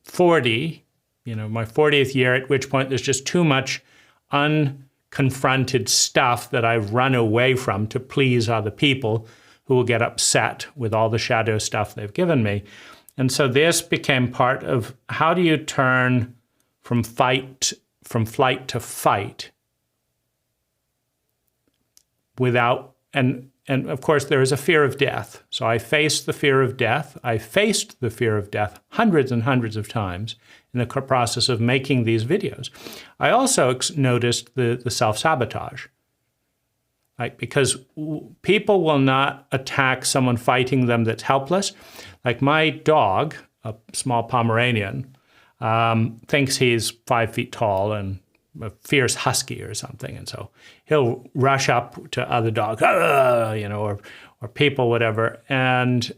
40, my 40th year, at which point there's just too much unconfronted stuff that I've run away from to please other people who will get upset with all the shadow stuff they've given me. And so this became part of how do you turn from flight to fight without, and of course there is a fear of death. So I faced the fear of death. I faced the fear of death hundreds and hundreds of times in the process of making these videos. I also noticed the self-sabotage, right? Because people will not attack someone fighting them that's helpless. Like my dog, a small Pomeranian, thinks he's 5 feet tall and a fierce husky or something. And so he'll rush up to other dogs, or people, whatever. And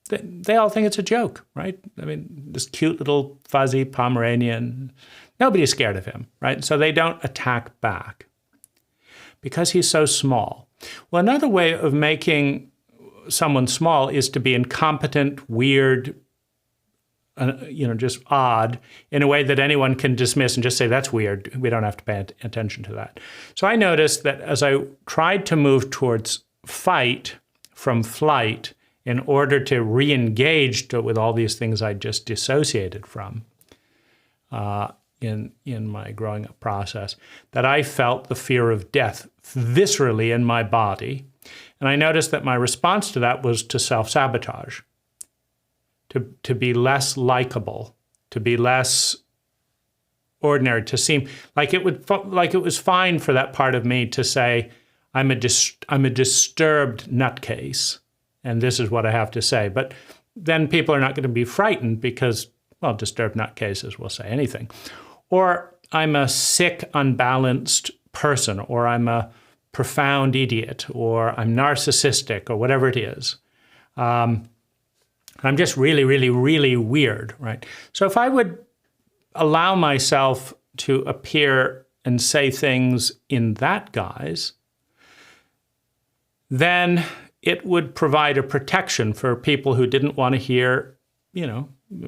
they all think it's a joke, right? I mean, this cute little fuzzy Pomeranian, nobody's scared of him, right? So they don't attack back because he's so small. Well, another way of making someone small is to be incompetent, weird, just odd, in a way that anyone can dismiss and just say, that's weird. We don't have to pay attention to that. So I noticed that as I tried to move towards fight from flight in order to re-engage with all these things I just dissociated from in my growing up process, that I felt the fear of death viscerally in my body. And I noticed that my response to that was to self-sabotage. To be less likable, to be less ordinary, to seem like it was fine for that part of me to say, I'm a disturbed nutcase, and this is what I have to say. But then people are not going to be frightened because, well, disturbed nutcases will say anything. Or I'm a sick, unbalanced person, or I'm a profound idiot, or I'm narcissistic, or whatever it is. I'm just really, really, really weird, right? So if I would allow myself to appear and say things in that guise, then it would provide a protection for people who didn't want to hear,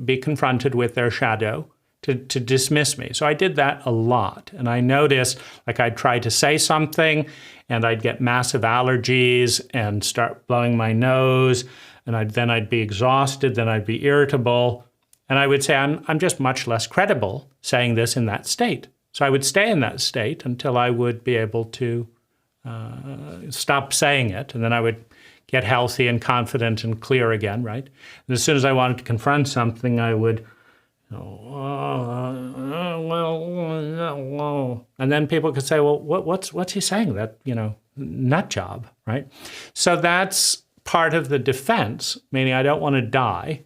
be confronted with their shadow, to dismiss me. So I did that a lot. And I noticed, like, I'd try to say something and I'd get massive allergies and start blowing my nose. And then I'd be exhausted, then I'd be irritable. And I would say, I'm just much less credible saying this in that state. So I would stay in that state until I would be able to stop saying it. And then I would get healthy and confident and clear again, right? And as soon as I wanted to confront something, I would, and then people could say, well, what's he saying? That, nut job, right? So that's part of the defense, meaning I don't want to die.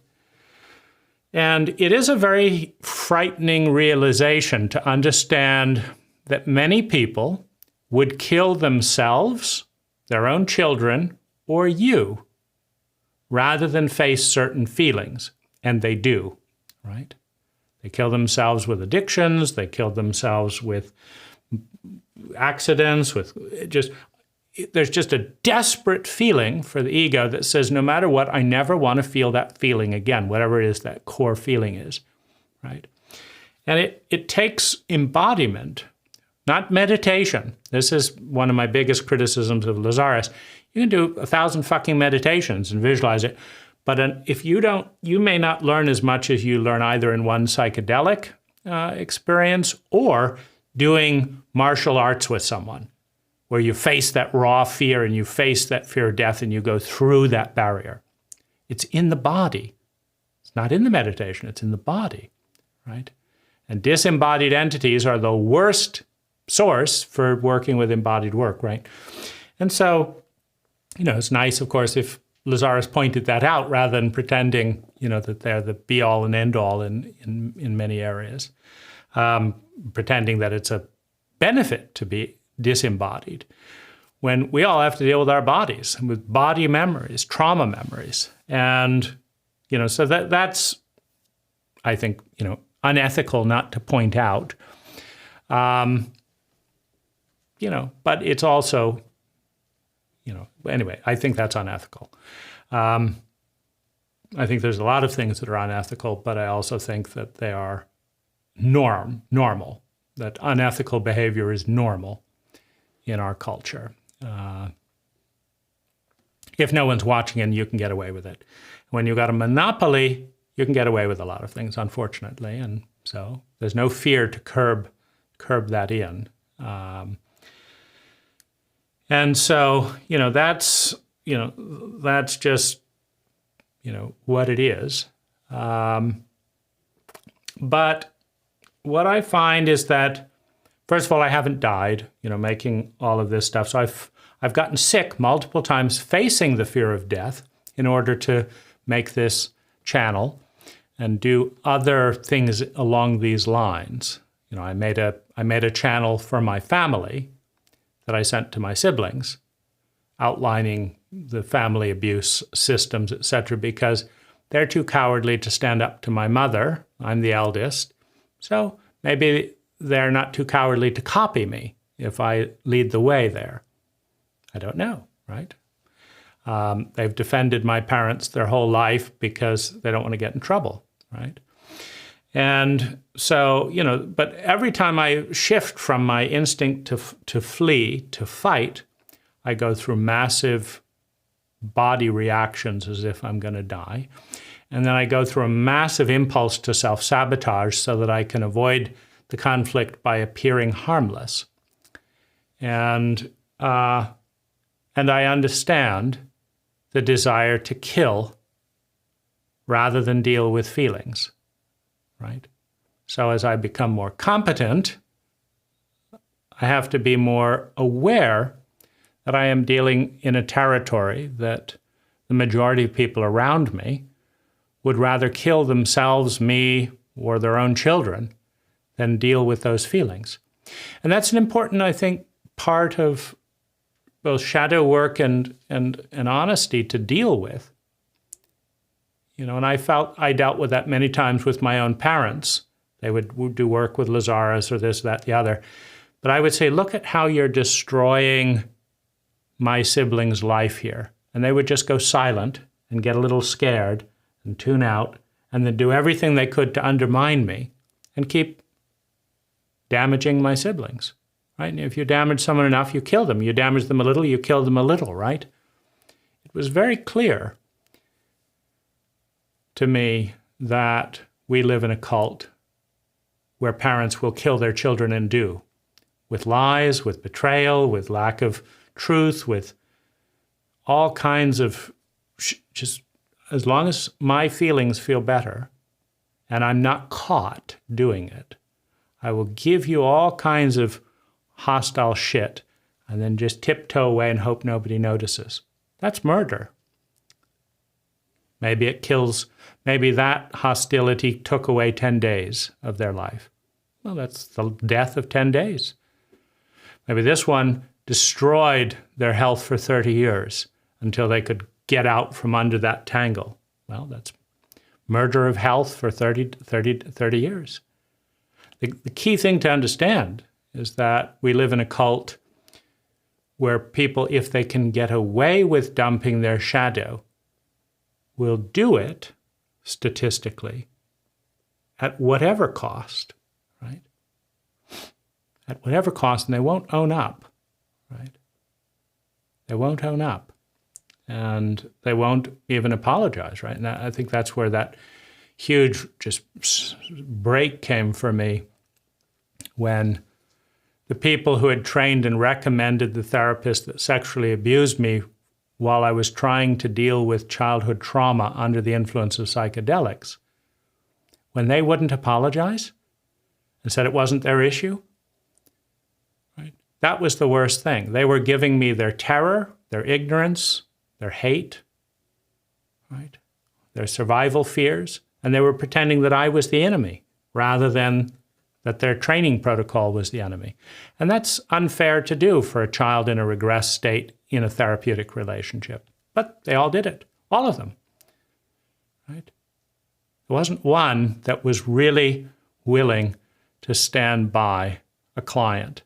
And it is a very frightening realization to understand that many people would kill themselves, their own children, or you, rather than face certain feelings. And they do, right? They kill themselves with addictions, they kill themselves with accidents, with just there's just a desperate feeling for the ego that says, no matter what, I never want to feel that feeling again, whatever it is that core feeling is, right? And it takes embodiment, not meditation. This is one of my biggest criticisms of Lazaris. You can do 1,000 fucking meditations and visualize it, but if you don't, you may not learn as much as you learn either in one psychedelic experience or doing martial arts with someone, where you face that raw fear and you face that fear of death and you go through that barrier. It's in the body. It's not in the meditation, it's in the body, right? And disembodied entities are the worst source for working with embodied work, right? And so, it's nice, of course, if Lazaris pointed that out rather than pretending, that they're the be-all and end-all in many areas, pretending that it's a benefit to be disembodied, when we all have to deal with our bodies, with body memories, trauma memories. And, so that's, I think, unethical not to point out. But it's also, anyway, I think that's unethical. I think there's a lot of things that are unethical, but I also think that they are normal, that unethical behavior is normal in our culture. If no one's watching and you can get away with it. When you've got a monopoly, you can get away with a lot of things, unfortunately. And so there's no fear to curb that in. And so, that's just, what it is. But what I find is that, first of all, I haven't died, making all of this stuff. So I've gotten sick multiple times facing the fear of death in order to make this channel and do other things along these lines. I made a channel for my family that I sent to my siblings, outlining the family abuse systems, etc., because they're too cowardly to stand up to my mother. I'm the eldest. So maybe they're not too cowardly to copy me if I lead the way there. I don't know, right? They've defended my parents their whole life because they don't want to get in trouble, right? And so, but every time I shift from my instinct to flee, to fight, I go through massive body reactions as if I'm going to die. And then I go through a massive impulse to self-sabotage so that I can avoid the conflict by appearing harmless. And I understand the desire to kill rather than deal with feelings, right? So as I become more competent, I have to be more aware that I am dealing in a territory that the majority of people around me would rather kill themselves, me, or their own children than deal with those feelings. And that's an important, I think, part of both shadow work and honesty to deal with. And I dealt with that many times with my own parents. They would do work with Lazaris or this, that, the other. But I would say, look at how you're destroying my sibling's life here. And they would just go silent and get a little scared and tune out and then do everything they could to undermine me and keep damaging my siblings, right? And if you damage someone enough, you kill them. You damage them a little, you kill them a little, right? It was very clear to me that we live in a cult where parents will kill their children and do, with lies, with betrayal, with lack of truth, with all kinds of, just as long as my feelings feel better and I'm not caught doing it, I will give you all kinds of hostile shit and then just tiptoe away and hope nobody notices. That's murder. Maybe it kills, maybe that hostility took away 10 days of their life. Well, that's the death of 10 days. Maybe this one destroyed their health for 30 years until they could get out from under that tangle. Well, that's murder of health for 30 years. The key thing to understand is that we live in a cult where people, if they can get away with dumping their shadow, will do it statistically at whatever cost, right? At whatever cost, and they won't own up, right? They won't own up, and they won't even apologize, right? And I think that's where that huge just break came for me, when the people who had trained and recommended the therapist that sexually abused me while I was trying to deal with childhood trauma under the influence of psychedelics, when they wouldn't apologize and said it wasn't their issue, right? That was the worst thing. They were giving me their terror, their ignorance, their hate, right? Their survival fears, and they were pretending that I was the enemy rather than that their training protocol was the enemy. And that's unfair to do for a child in a regressed state in a therapeutic relationship. But they all did it, all of them, right? There wasn't one that was really willing to stand by a client.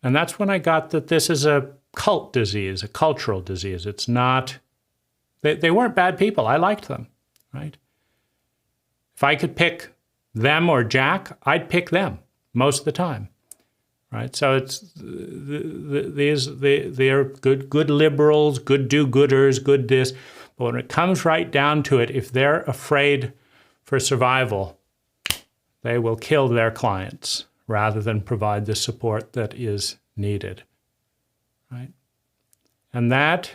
And that's when I got that this is a cult disease, a cultural disease. It's not, they weren't bad people. I liked them, right? If I could pick them or Jach, I'd pick them most of the time, right? So it's they're good liberals, good do-gooders, good this. But when it comes right down to it, if they're afraid for survival, they will kill their clients rather than provide the support that is needed, right? And that,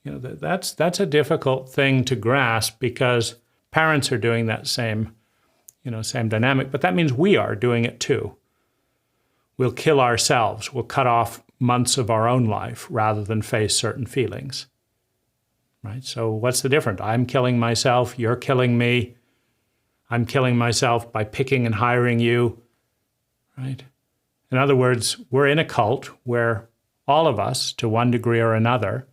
that's a difficult thing to grasp, because parents are doing that same dynamic, but that means we are doing it too. We'll kill ourselves. We'll cut off months of our own life rather than face certain feelings, right? So what's the difference? I'm killing myself. You're killing me. I'm killing myself by picking and hiring you, right? In other words, we're in a cult where all of us, to one degree or another,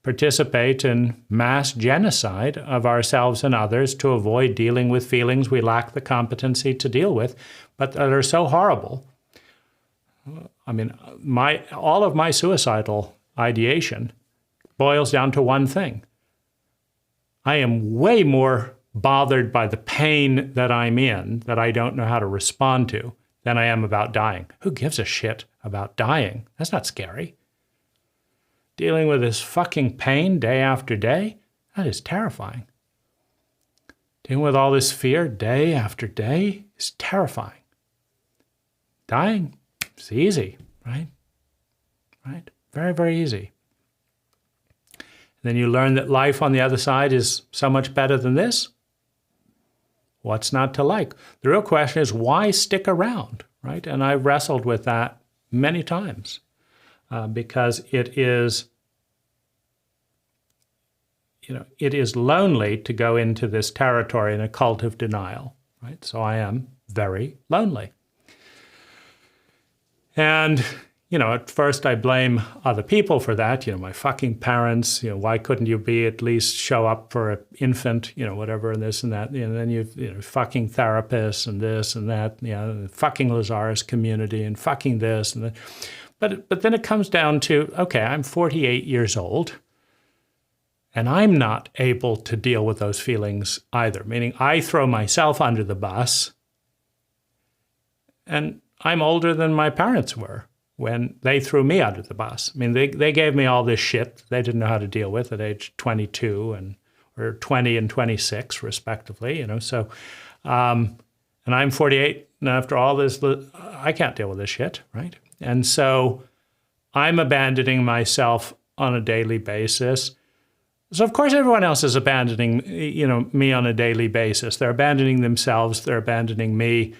participate in mass genocide of ourselves and others to avoid dealing with feelings we lack the competency to deal with, but that are so horrible. I mean, all of my suicidal ideation boils down to one thing. I am way more bothered by the pain that I'm in, that I don't know how to respond to, than I am about dying. Who gives a shit about dying? That's not scary. Dealing with this fucking pain day after day, that is terrifying. Dealing with all this fear day after day is terrifying. Dying, it's easy, right? Right? Very, very easy. And then you learn that life on the other side is so much better than this. What's not to like? The real question is, why stick around, right? And I've wrestled with that many times. Because it is lonely to go into this territory in a cult of denial, right? So I am very lonely. And, at first I blame other people for that, my fucking parents, why couldn't you at least show up for an infant, whatever, and this and that, and then you fucking therapists and this and that, the fucking Lazaris community and fucking this and that. But then it comes down to, okay, I'm 48 years old, and I'm not able to deal with those feelings either, meaning I throw myself under the bus, and I'm older than my parents were when they threw me under the bus. I mean, they gave me all this shit they didn't know how to deal with at age 22 or 20 and 26, respectively, so, and I'm 48, and after all this, I can't deal with this shit, right? And so I'm abandoning myself on a daily basis. So of course everyone else is abandoning, me on a daily basis. They're abandoning themselves. They're abandoning me.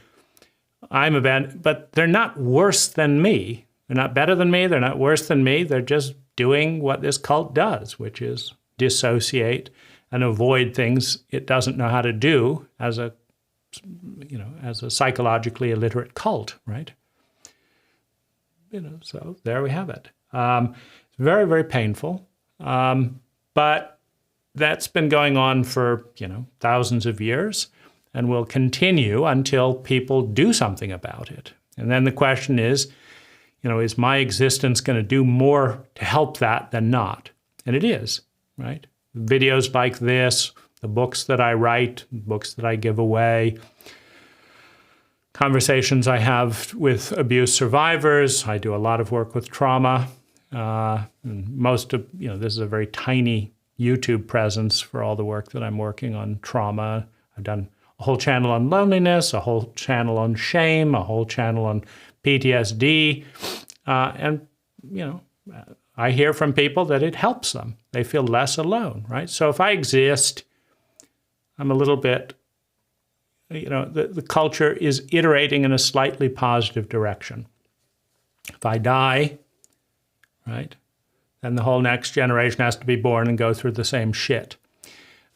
But they're not worse than me. They're not better than me. They're not worse than me. They're just doing what this cult does, which is dissociate and avoid things it doesn't know how to do as a psychologically illiterate cult, right? So there we have it. It's very, very painful, but that's been going on for, thousands of years and will continue until people do something about it. And then the question is, is my existence going to do more to help that than not? And it is, right? Videos like this, the books that I write, books that I give away, conversations I have with abuse survivors. I do a lot of work with trauma. Most of, this is a very tiny YouTube presence for all the work that I'm working on trauma. I've done a whole channel on loneliness, a whole channel on shame, a whole channel on PTSD. And I hear from people that it helps them. They feel less alone, right? So if I exist, I'm a little bit, the culture is iterating in a slightly positive direction. If I die, right, then the whole next generation has to be born and go through the same shit.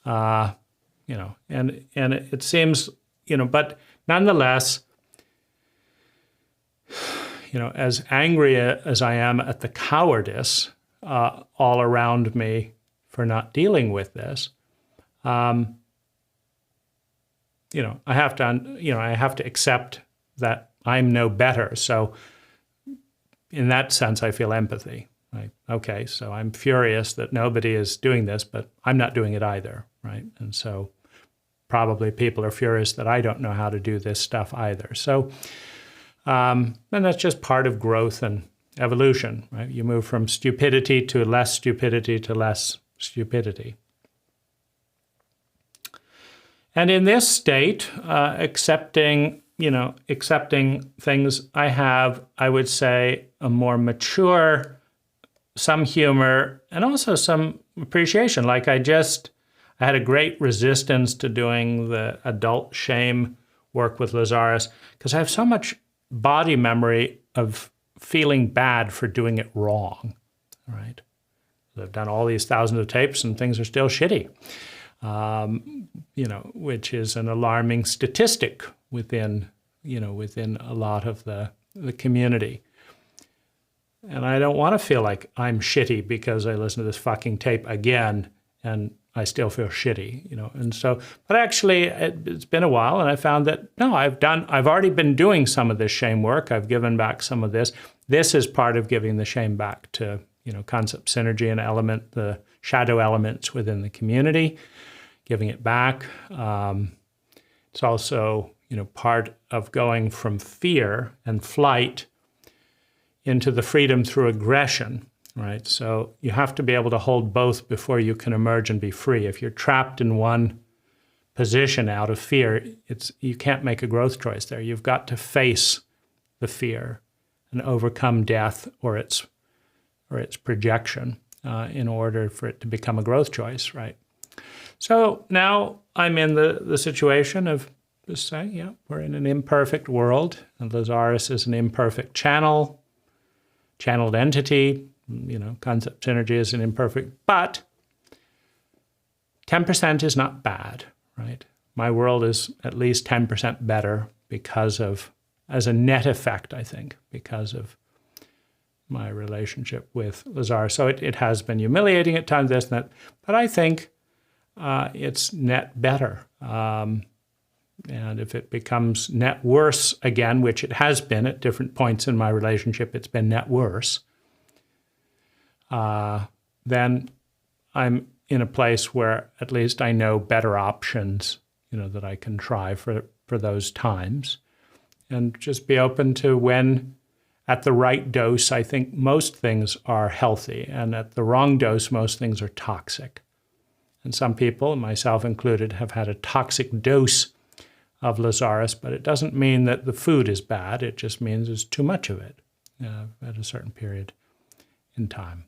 And it seems, but nonetheless, as angry as I am at the cowardice all around me for not dealing with this, I have to accept that I'm no better. So in that sense, I feel empathy. Right? Okay, so I'm furious that nobody is doing this, but I'm not doing it either, right? And so probably people are furious that I don't know how to do this stuff either. So, and that's just part of growth and evolution, right? You move from stupidity to less stupidity to less stupidity. And in this state, accepting things, I have, I would say, a more mature, some humor, and also some appreciation. Like I had a great resistance to doing the adult shame work with Lazaris because I have so much body memory of feeling bad for doing it wrong, right? I've done all these thousands of tapes and things are still shitty, which is an alarming statistic within a lot of the community. And I don't want to feel like I'm shitty because I listen to this fucking tape again and I still feel shitty, And so, but actually it's been a while and I found that, no, I've already been doing some of this shame work. I've given back some of this. This is part of giving the shame back to, concept synergy and the shadow elements within the community, giving it back. It's also, part of going from fear and flight into the freedom through aggression, right? So you have to be able to hold both before you can emerge and be free. If you're trapped in one position out of fear, you can't make a growth choice there. You've got to face the fear and overcome death or its projection in order for it to become a growth choice, right? So now I'm in the situation of just saying, we're in an imperfect world, and Lazaris is an imperfect channeled entity, concept synergy is an imperfect, but 10% is not bad, right? My world is at least 10% better as a net effect, I think, because of my relationship with Lazaris. So it has been humiliating at times, this and that, but I think it's net better. And if it becomes net worse again, which it has been at different points in my relationship, it's been net worse, then I'm in a place where at least I know better options, that I can try for those times. And just be open to when, at the right dose, I think most things are healthy. And at the wrong dose, most things are toxic. And some people, myself included, have had a toxic dose of Lazaris, but it doesn't mean that the food is bad. It just means there's too much of it at a certain period in time.